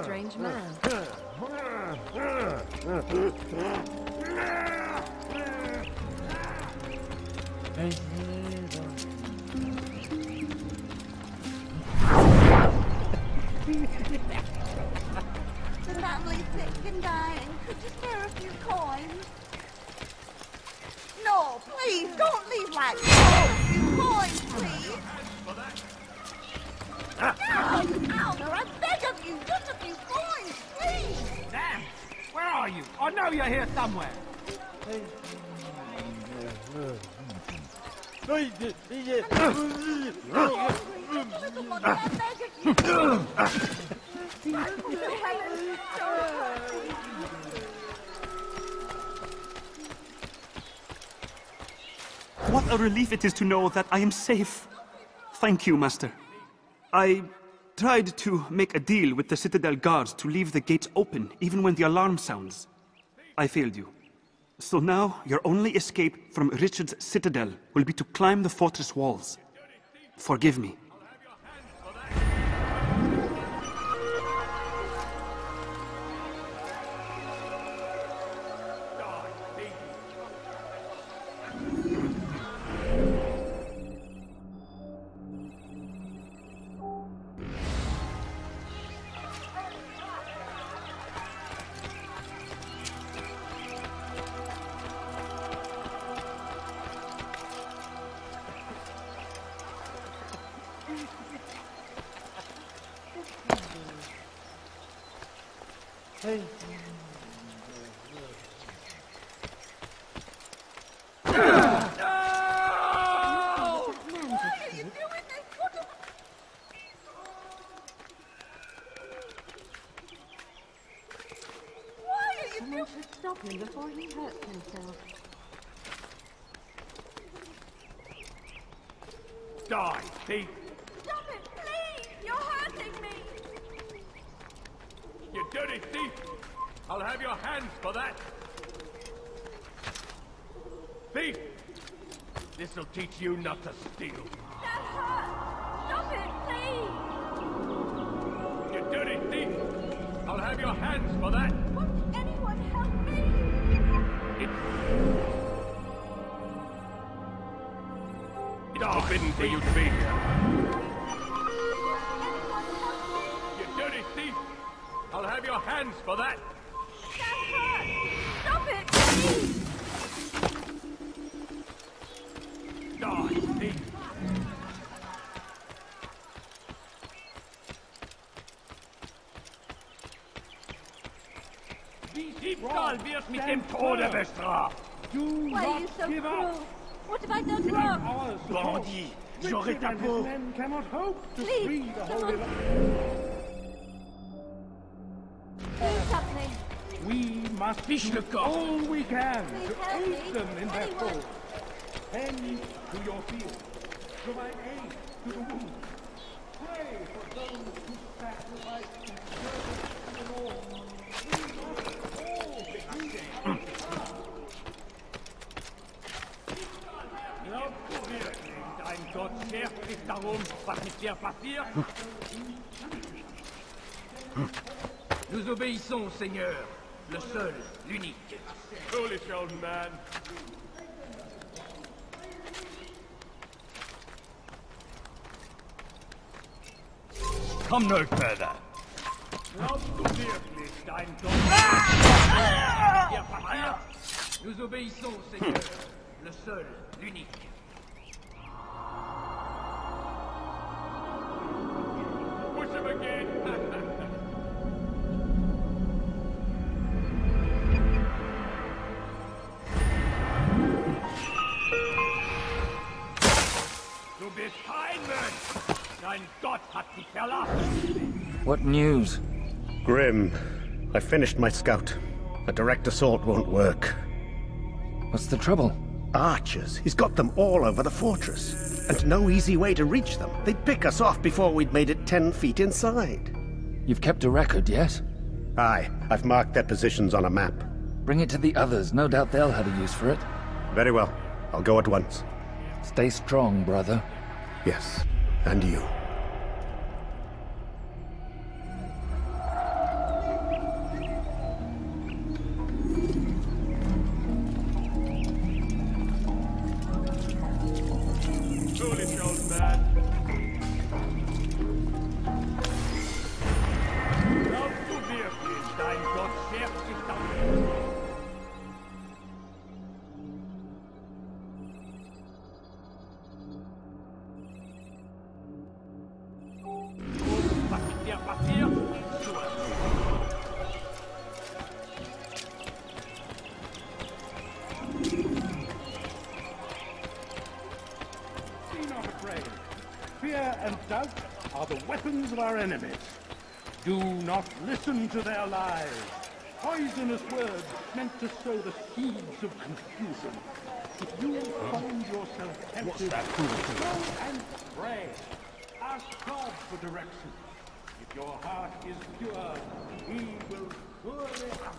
Strange man. The family's sick and dying. Could you spare a few coins? No, please, don't leave like that. A few coins, please. Altair, I beg of you, just a few coins, please. Damn! Where are you? I know you're here somewhere. What a relief it is to know that I am safe. Thank you, Master. I tried to make a deal with the Citadel guards to leave the gates open even when the alarm sounds. I failed you. So now your only escape from Richard's Citadel will be to climb the fortress walls. Forgive me. Hey. Someone should stop him before he hurts himself. Die, thief! Stop it, please! You're hurting me! You dirty thief! I'll have your hands for that! Thief! This'll teach you not to steal. That hurts! Stop it, please! You dirty thief! I'll have your hands for that! Won't anyone help me? It's forbidden for you to be here. You dirty thief! I'll have your hands for that! That hurts! Stop it, please! Die, thief! Diebstahl wird mit dem Tode bestraft! Why are you so cruel? What have I done wrong? Bandit, j'aurai ta peau! Please, someone... Do something. We must do all we can to aid them in their cause. Tend to your field. Provide aid to the wounded. Pray for those who sacrifice in service to the Lord. We must all be ashamed. Dein Gott schert sich darum, was mit dir passiert? Nous obéissons, Seigneur. Le seul, l'unique. Foolish old man. Come no further. Glaubst du wirklich, dein Gott? Dir passiert? Nous obéissons, Seigneur. Le seul, l'unique. Push him again. Du bist ein Mensch! Dein Gott hat dich verlassen! What news? Grim, I finished my scout. A direct assault won't work. What's the trouble? Archers. He's got them all over the fortress. And no easy way to reach them. They'd pick us off before we'd made it 10 feet inside. You've kept a record, yes? Aye, I've marked their positions on a map. Bring it to the others. No doubt they'll have a use for it. Very well. I'll go at once. Stay strong, brother. Yes, and you. Foolish old man. Glaubst du wirklich, dein Gott schert sich darum? Was mit dir passiert? Be not afraid. Fear and doubt are the weapons of our enemies. Do not listen to their lies. Poisonous words meant to sow the seeds of confusion. If you find yourself tempted, go and pray. Ask God for direction. If your heart is pure, He will surely answer.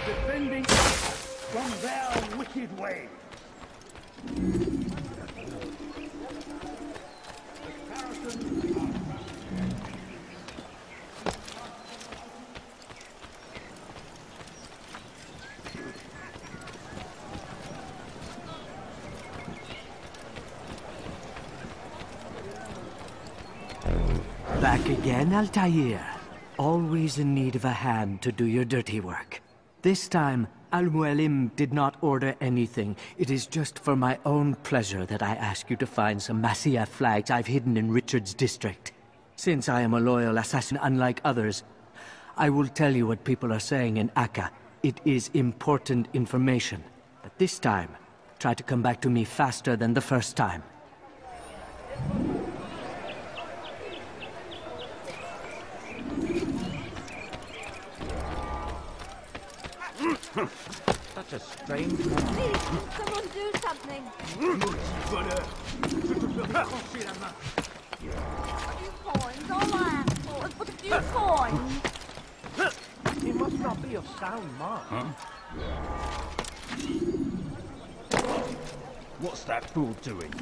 Defending us from their wicked ways. Back again, Altair. Always in need of a hand to do your dirty work. This time, Al-Mualim did not order anything. It is just for my own pleasure that I ask you to find some Masyaf flags I've hidden in Richard's district. Since I am a loyal assassin unlike others, I will tell you what people are saying in Akka. It is important information. But this time, try to come back to me faster than the first time. Such a strange man. Please, someone do something. A few coins, all I ask for is but a few coins. He must not be of sound mind. Huh? What's that fool doing?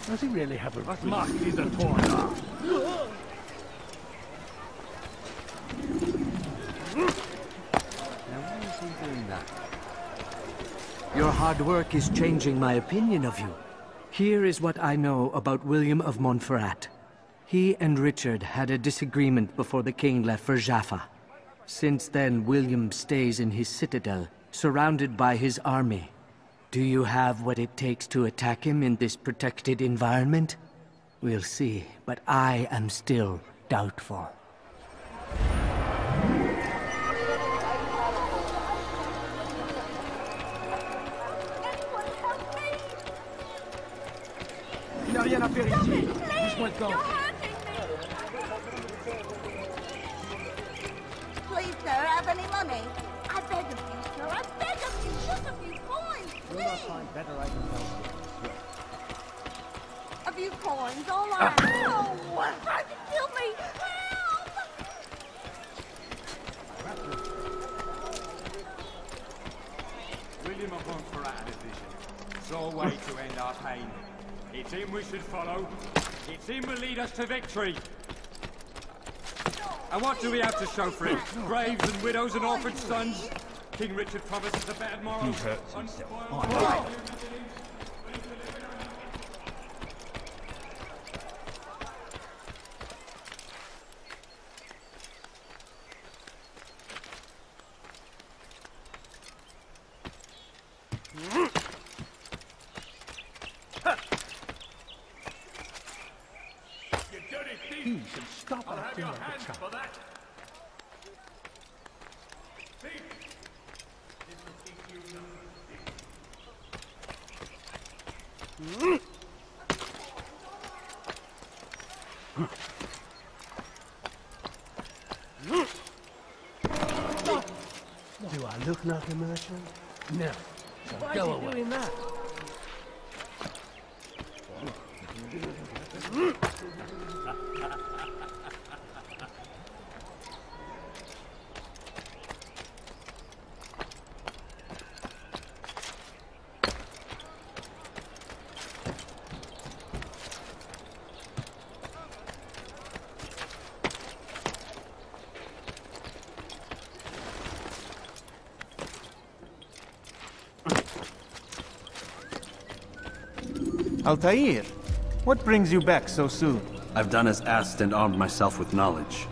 Does he really have a... Was macht dieser Tor da? Now, why is he doing that? Your hard work is changing my opinion of you. Here is what I know about William of Montferrat. He and Richard had a disagreement before the king left for Jaffa. Since then, William stays in his citadel, surrounded by his army. Do you have what it takes to attack him in this protected environment? We'll see, but I am still doubtful. Il n'y a rien à faire ici. Laisse-moi le temps. Please, sir, have any money? I beg of you, sir. I beg of you. Just a few coins, Will I please. find better items elsewhere? A few coins, all I ask. Oh, try to kill me. Help! William of Montferrat had a vision. Saw a way to end our pain. It's him we should follow. It's him who will lead us to victory. And what do we have to show for it? Graves and widows and orphan sons? King Richard promises a bad moral. He hurts himself. He should stop acting like a child. Do I look like a merchant? No. So Why go is he away. doing that? Altair, what brings you back so soon? I've done as asked and armed myself with knowledge.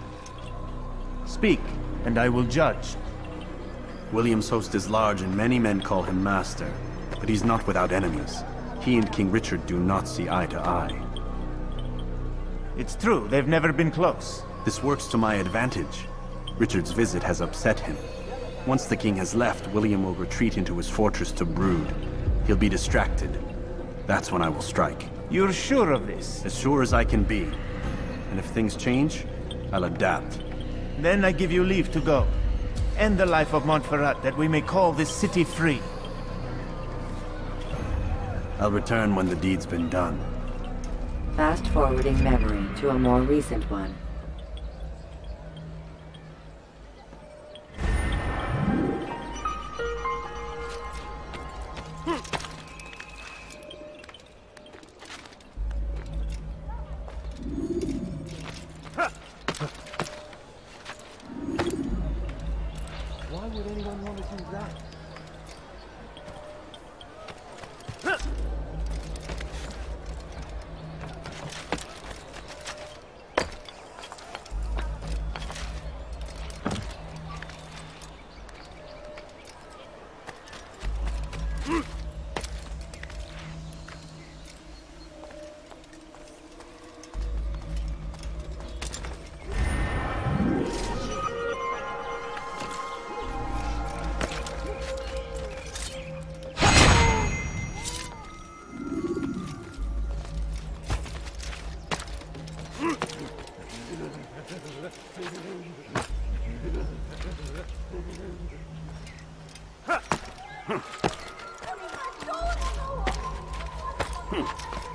Speak, and I will judge. William's host is large and many men call him master, but he's not without enemies. He and King Richard do not see eye to eye. It's true, they've never been close. This works to my advantage. Richard's visit has upset him. Once the king has left, William will retreat into his fortress to brood. He'll be distracted. That's when I will strike. You're sure of this? As sure as I can be. And if things change, I'll adapt. Then I give you leave to go. End the life of Montferrat, that we may call this city free. I'll return when the deed's been done. Fast-forwarding memory to a more recent one. Why would anyone want to do that?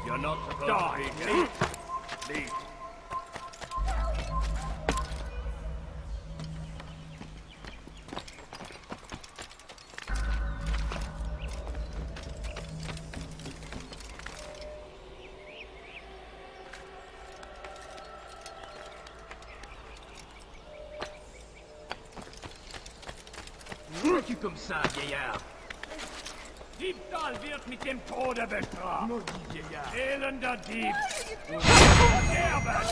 You're not supposed to be here. Leave. Tu comme ça, vieillard? Diebstahl wird mit dem Tode bestraft. Nur die Vieillard. Elender Dieb. Du wirst sterben.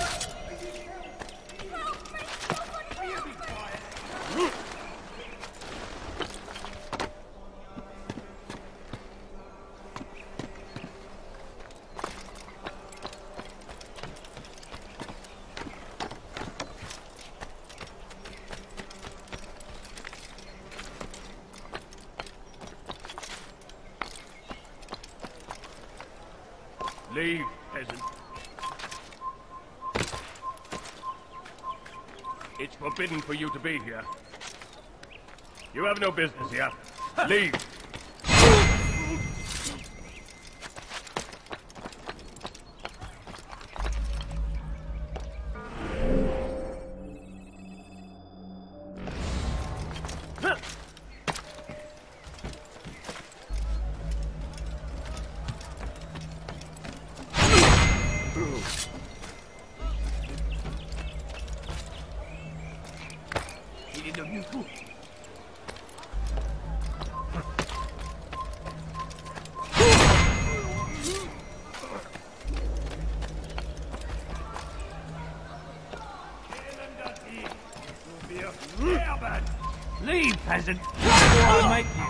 Leave, peasant. It's forbidden for you to be here. You have no business here. Leave. Il est devenu fou. Leave, peasant. Before I make you.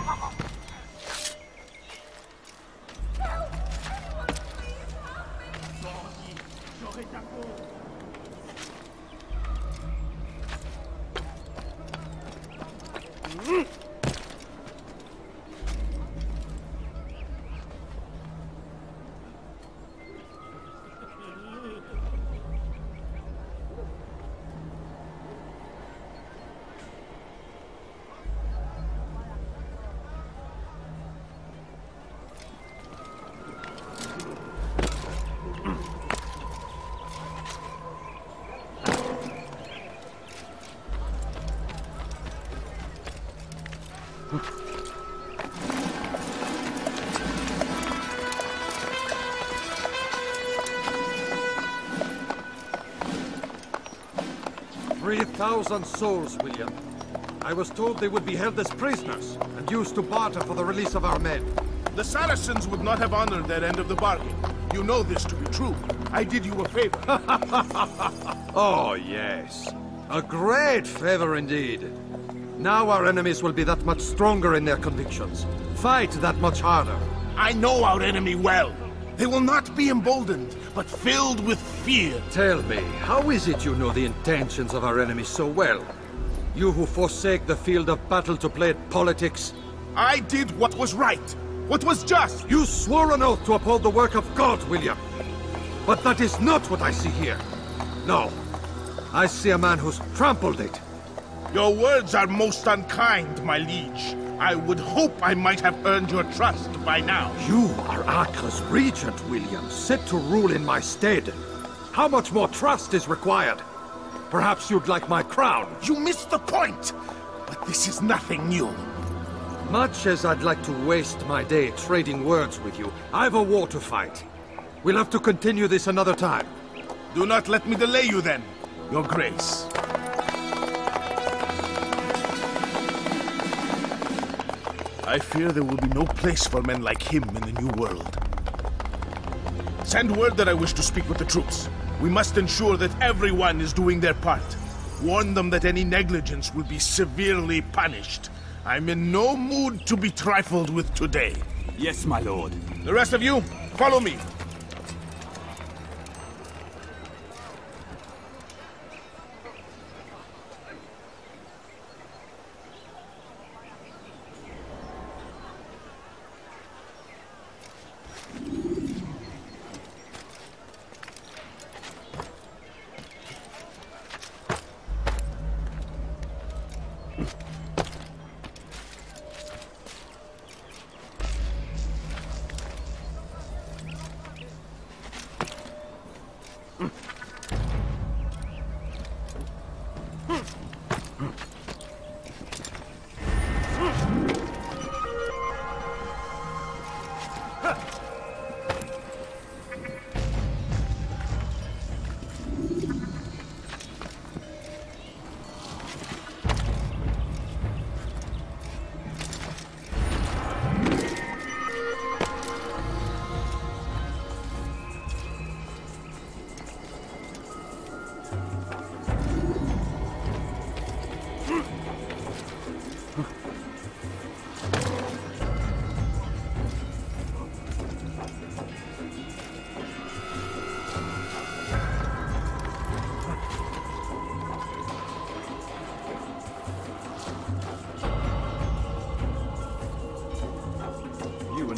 "3,000 souls, William. I was told they would be held as prisoners and used to barter for the release of our men." The Saracens would not have honored their end of the bargain. You know this to be true. I did you a favor. Oh, yes. A great favor indeed. Now our enemies will be that much stronger in their convictions. Fight that much harder. I know our enemy well. They will not be emboldened, but filled with fear. Tell me, how is it you know the intentions of our enemies so well? You who forsake the field of battle to play at politics? I did what was right, what was just. You swore an oath to uphold the work of God, William. But that is not what I see here. No. I see a man who's trampled it. Your words are most unkind, my liege. I would hope I might have earned your trust by now. You are Acre's regent, William, set to rule in my stead. How much more trust is required? Perhaps you'd like my crown. You missed the point! But this is nothing new. Much as I'd like to waste my day trading words with you, I've a war to fight. We'll have to continue this another time. Do not let me delay you then, Your Grace. I fear there will be no place for men like him in the New World. Send word that I wish to speak with the troops. We must ensure that everyone is doing their part. Warn them that any negligence will be severely punished. I'm in no mood to be trifled with today. Yes, my lord. The rest of you, follow me.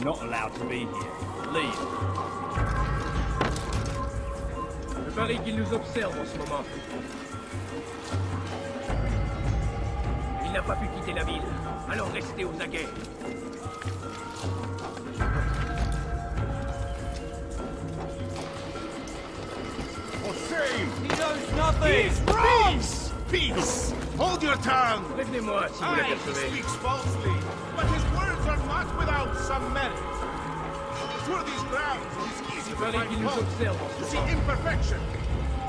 Not allowed to be here. Leave. Je parie qu'il nous observe en ce moment. Il n'a pas pu quitter la ville. Alors restez aux aguets. For shame! He knows nothing! He's wrong! Peace! Hold your tongue! Prévenez-moi si vous l'avez He sauvé. speaks falsely, but his words are not without some merit. Through these grounds, it is easy to find fault, to see imperfection.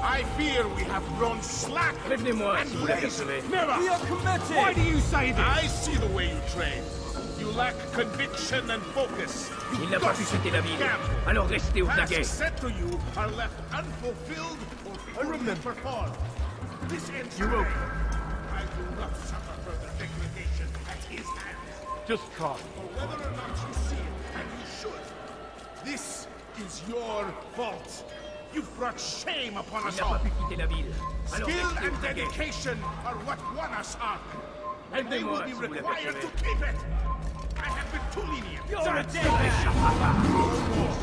I fear we have grown slack Prévenez-moi and si vous l'avez lazy. sauvé. Never! We are committed! Why do you say this? I see the way you train. You lack conviction and focus. Il n'a pas pu quitter la ville. Alors restez aux aguets. Tasks set to you are left unfulfilled or poorly performed. This ends You will. I do not suffer further degradation at his hands. Just calm. For whether or not you see it, and you should, this is your fault. You've brought shame upon us Il n'a all. pas pu quitter la ville. Alors Skill restez and aux aguets. dedication are what won us honor. And they will Aidez-moi be si vous l'avez required to sauvé. keep it. I have been too lenient. You're a That's dead why. man. No more.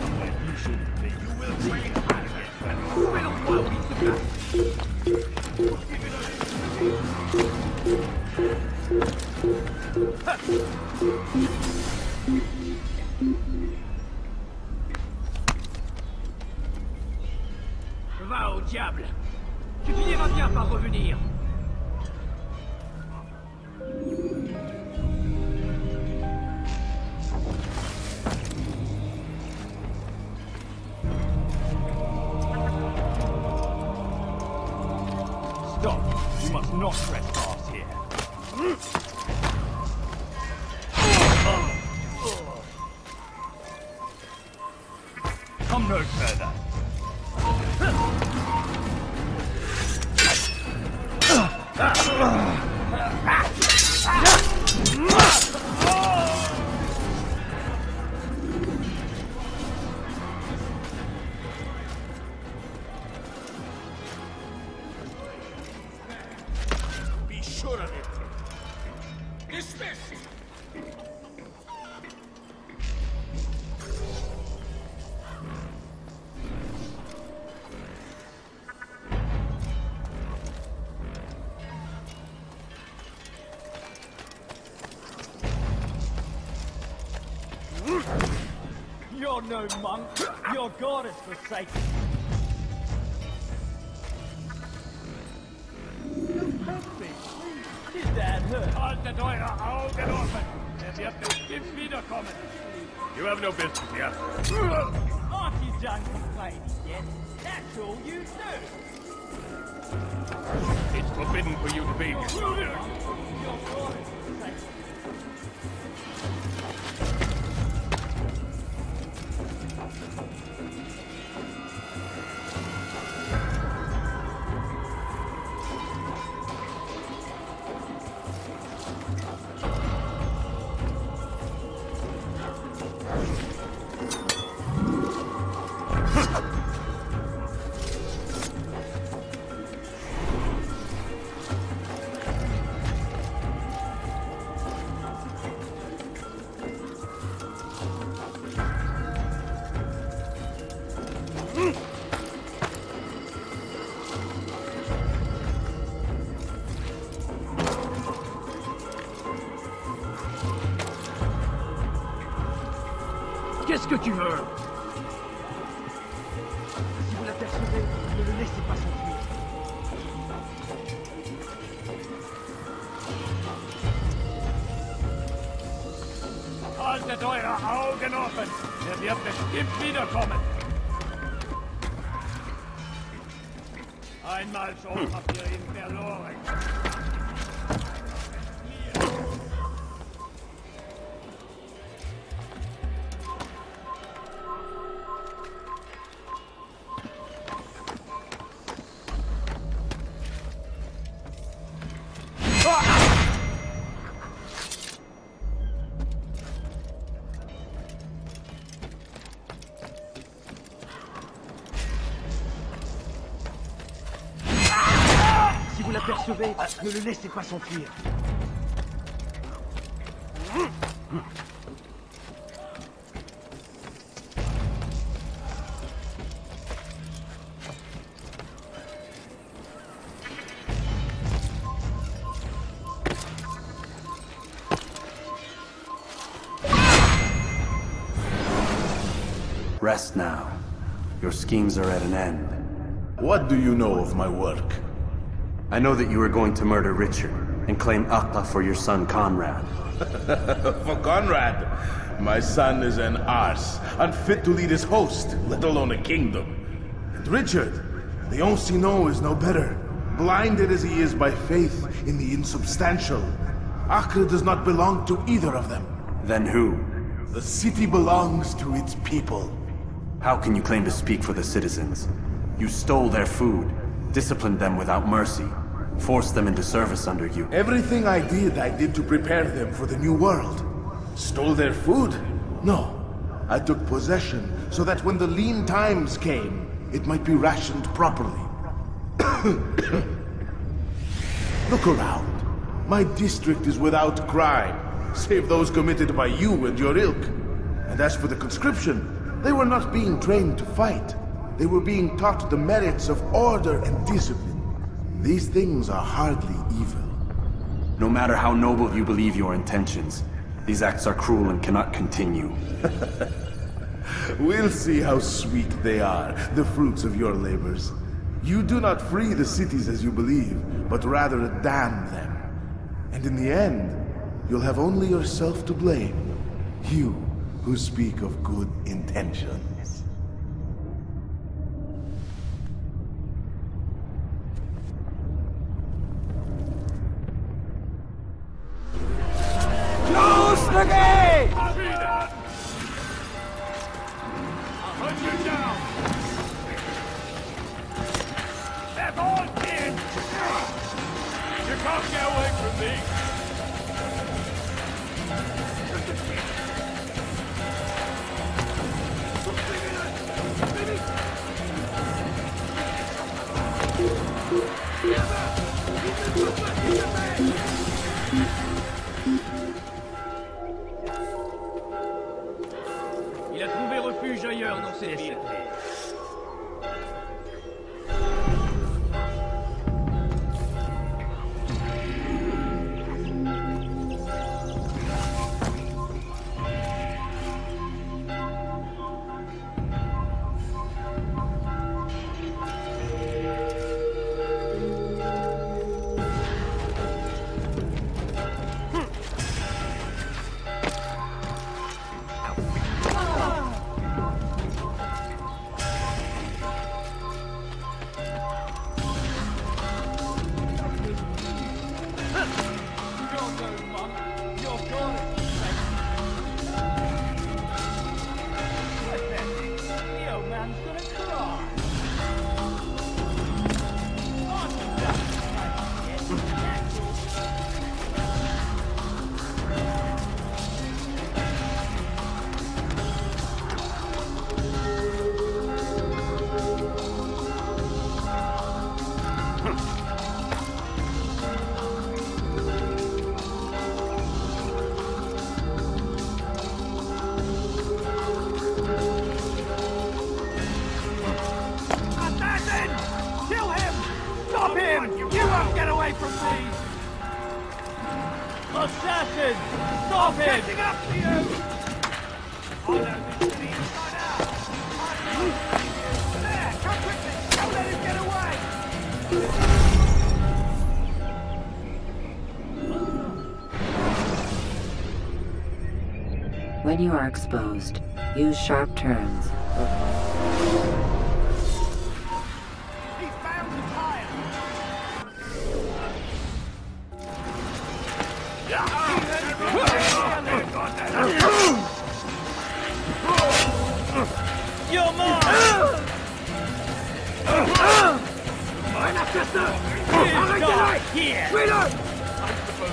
You shouldn't be. You will train harder. Trouvez l'endroit où il se place. Va au diable. Tu finiras bien par revenir. Stop. You must not trespass here. Come no further. Be sure of it. Dismissed. You're no monk. Your god is forsaken. Don't hurt me, please. Is Dad hurt? Haltet eure Augen offen! Wird bestimmt wiederkommen! You have no business here. Aren't you done complaining yet? That's all you do. It's forbidden for you to be here. Your god is forsaken. Qu'est-ce que tu veux? Si vous l'apercevez, ne le laissez pas s'enfuir. Haltet eure Augen offen! Wird bestimmt wiederkommen! Einmal schon habt ihr ihn verloren. Si vous l'apercevez, ne le laissez pas s'enfuir. Rest now. Your schemes are at an end. What do you know of my work? I know that you are going to murder Richard and claim Akka for your son Conrad. For Conrad? My son is an arse, unfit to lead his host, let alone a kingdom. And Richard, the Ancien is no better, blinded as he is by faith in the insubstantial. Acre does not belong to either of them. Then who? The city belongs to its people. How can you claim to speak for the citizens? You stole their food, disciplined them without mercy, forced them into service under you. Everything I did to prepare them for the new world. Stole their food? No. I took possession so that when the lean times came, it might be rationed properly. Look around. My district is without crime, save those committed by you and your ilk. And as for the conscription, they were not being trained to fight. They were being taught the merits of order and discipline. These things are hardly evil. No matter how noble you believe your intentions, these acts are cruel and cannot continue. We'll see how sweet they are, the fruits of your labors. You do not free the cities as you believe, but rather damn them. And in the end, you'll have only yourself to blame. You who speak of good intentions. Close the gate! I'll hunt you down! They're all dead! You can't get away from me! Il a trouvé refuge ailleurs dans cette ville. from me! Assassin! Stop him! I'm catching up to you! Follow this thing inside out! There! Come quickly! Don't let him get away! When you are exposed, use sharp turns. He's bound to tire! You're mine! Mine after sir! Here! Reload!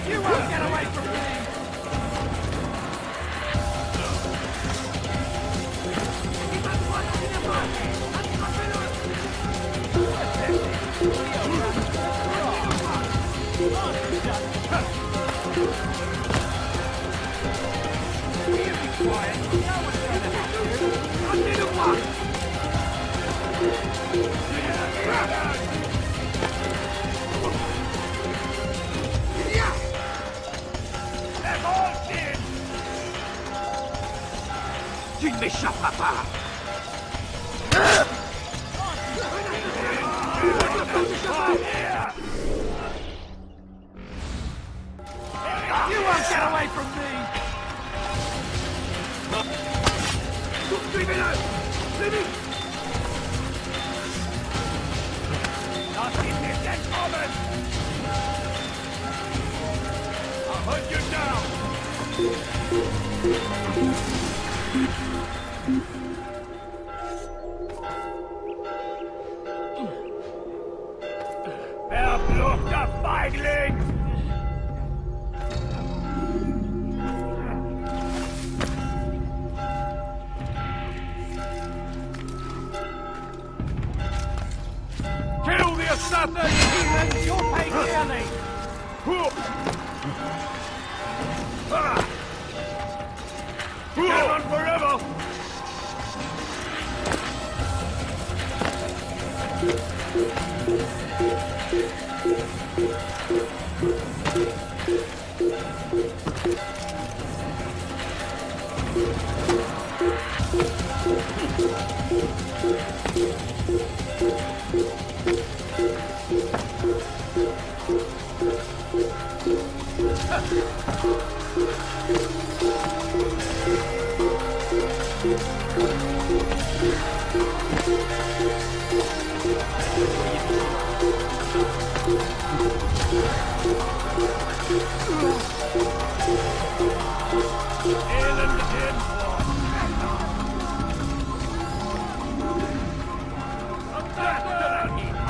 You won't get away from me! Tu ne m'échapperas pas! You won't get away from me! Poursuivez-le! Plus vite! Nothing is that common! I'll hunt you down! Verfluchter Feigling! Kill the assassin! Heathens, you'll pay dearly! Can't run forever!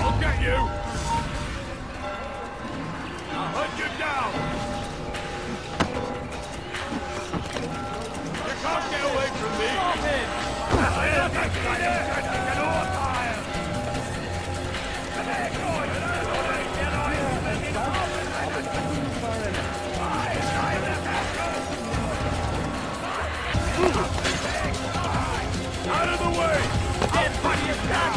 I'll get you! I'll hunt you down! You can't get away from me! Stop him! Out of the way! I'll fight you down!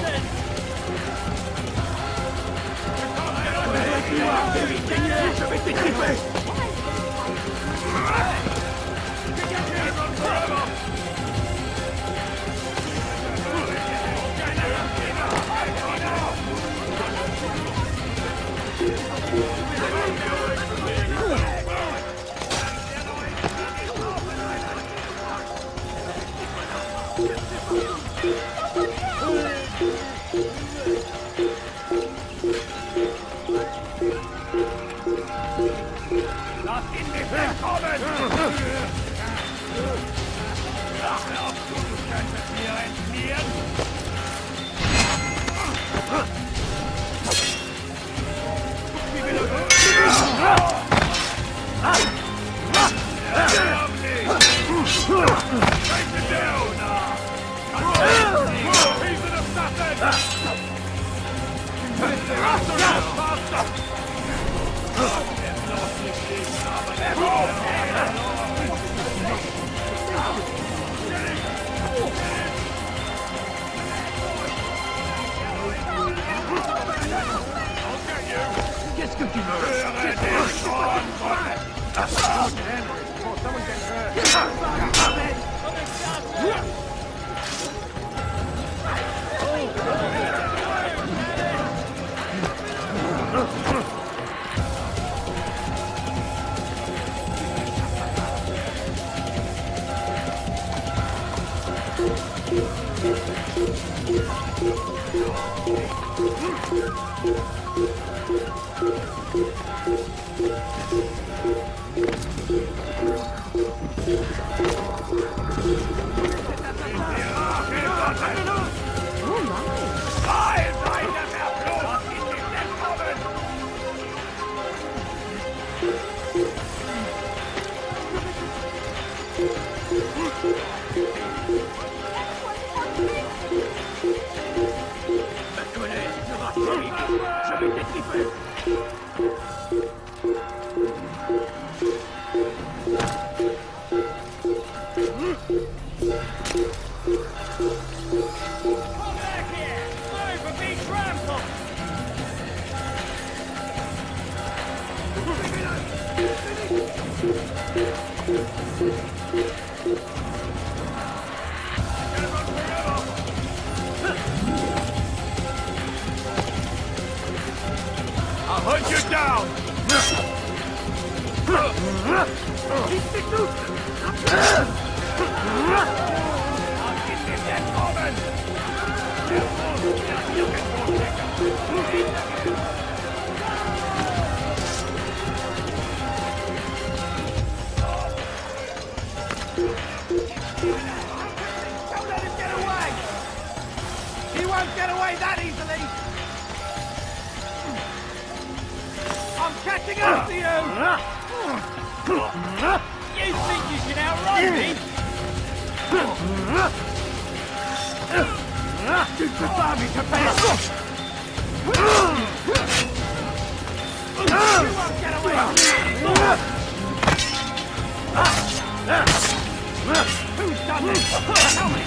I'll hunt you down! I'll get him that woman! Don't let him get away! He won't get away that easily! I'm catching up to you! You think you can outrun me? You prefer me to pass! You won't get away! Who's done this? Tell me!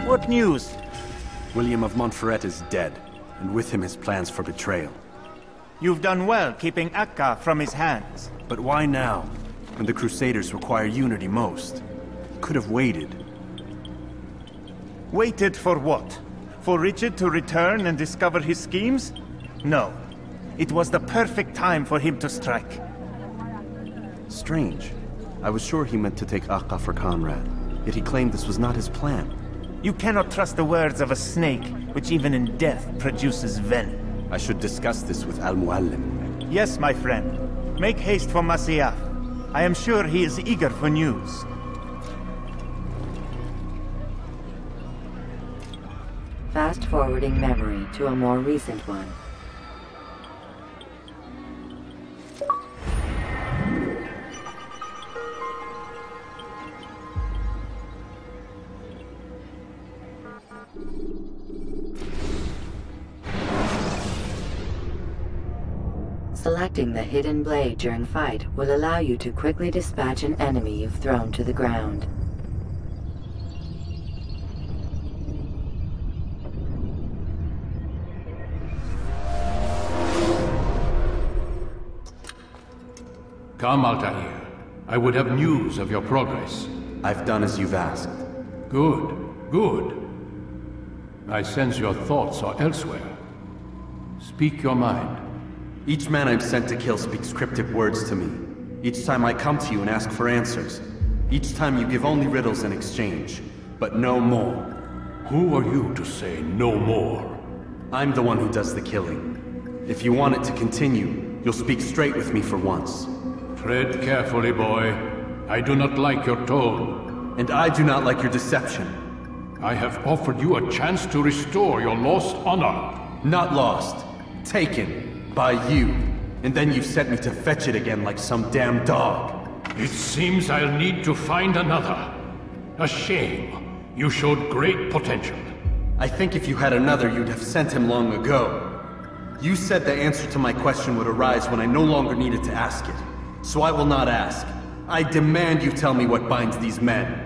What news? William of Montferrat is dead, and with him his plans for betrayal. You've done well keeping Akka from his hands. But why now, when the Crusaders require unity most? Could have waited. Waited for what? For Richard to return and discover his schemes? No. It was the perfect time for him to strike. Strange. I was sure he meant to take Akka for Conrad, yet he claimed this was not his plan. You cannot trust the words of a snake, which even in death produces venom. I should discuss this with Al-Muallim. Yes, my friend. Make haste for Masyaf. I am sure he is eager for news. Fast-forwarding memory to a more recent one. Selecting the hidden blade during fight will allow you to quickly dispatch an enemy you've thrown to the ground. Come, Altair. I would have news of your progress. I've done as you've asked. Good, good. I sense your thoughts are elsewhere. Speak your mind. Each man I'm sent to kill speaks cryptic words to me. Each time I come to you and ask for answers. Each time you give only riddles in exchange, but no more. Who are you to say no more? I'm the one who does the killing. If you want it to continue, you'll speak straight with me for once. Tread carefully, boy. I do not like your tone. And I do not like your deception. I have offered you a chance to restore your lost honor. Not lost. Taken. By you. And then you sent me to fetch it again like some damn dog. It seems I'll need to find another. A shame. You showed great potential. I think if you had another, you'd have sent him long ago. You said the answer to my question would arise when I no longer needed to ask it. So I will not ask. I demand you tell me what binds these men.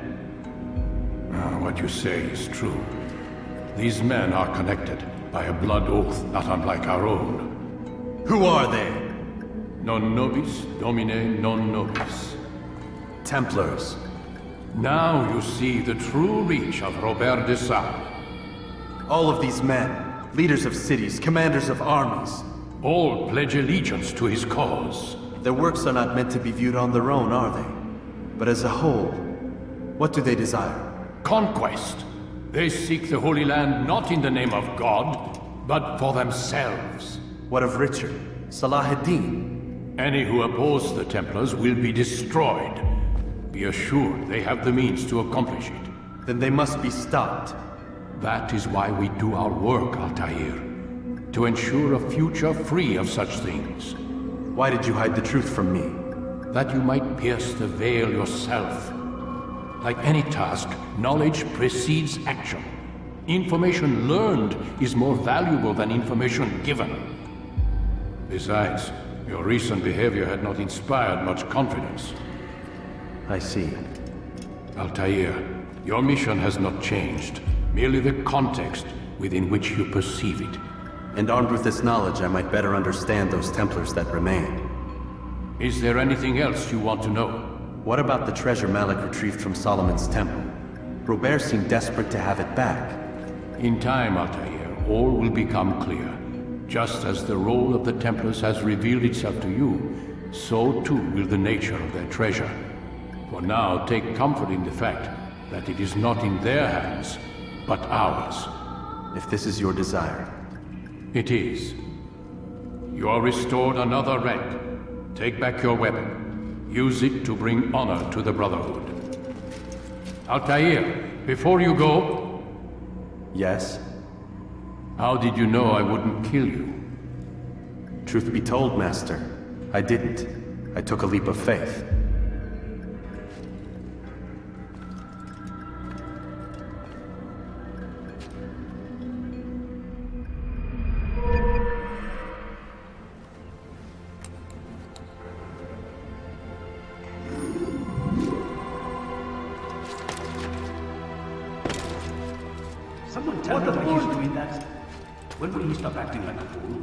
What you say is true. These men are connected by a blood oath not unlike our own. Who are they? Non nobis, domine non nobis. Templars. Now you see the true reach of Robert de Sade. All of these men, leaders of cities, commanders of armies. All pledge allegiance to his cause. Their works are not meant to be viewed on their own, are they? But as a whole, what do they desire? Conquest. They seek the Holy Land not in the name of God, but for themselves. What of Richard? Salah ad-Din? Any who oppose the Templars will be destroyed. Be assured they have the means to accomplish it. Then they must be stopped. That is why we do our work, Altair. To ensure a future free of such things. Why did you hide the truth from me? That you might pierce the veil yourself. Like any task, knowledge precedes action. Information learned is more valuable than information given. Besides, your recent behavior had not inspired much confidence. I see. Altair, your mission has not changed. Merely the context within which you perceive it. And armed with this knowledge, I might better understand those Templars that remain. Is there anything else you want to know? What about the treasure Malik retrieved from Solomon's temple? Robert seemed desperate to have it back. In time, Altair, all will become clear. Just as the role of the Templars has revealed itself to you, so too will the nature of their treasure. For now, take comfort in the fact that it is not in their hands, but ours. If this is your desire. It is. You are restored another rank. Take back your weapon. Use it to bring honor to the Brotherhood. Altair, before you go... Yes? How did you know I wouldn't kill you? Truth be told, Master, I didn't. I took a leap of faith. Someone tell me why he's doing that. When will he stop acting like a fool?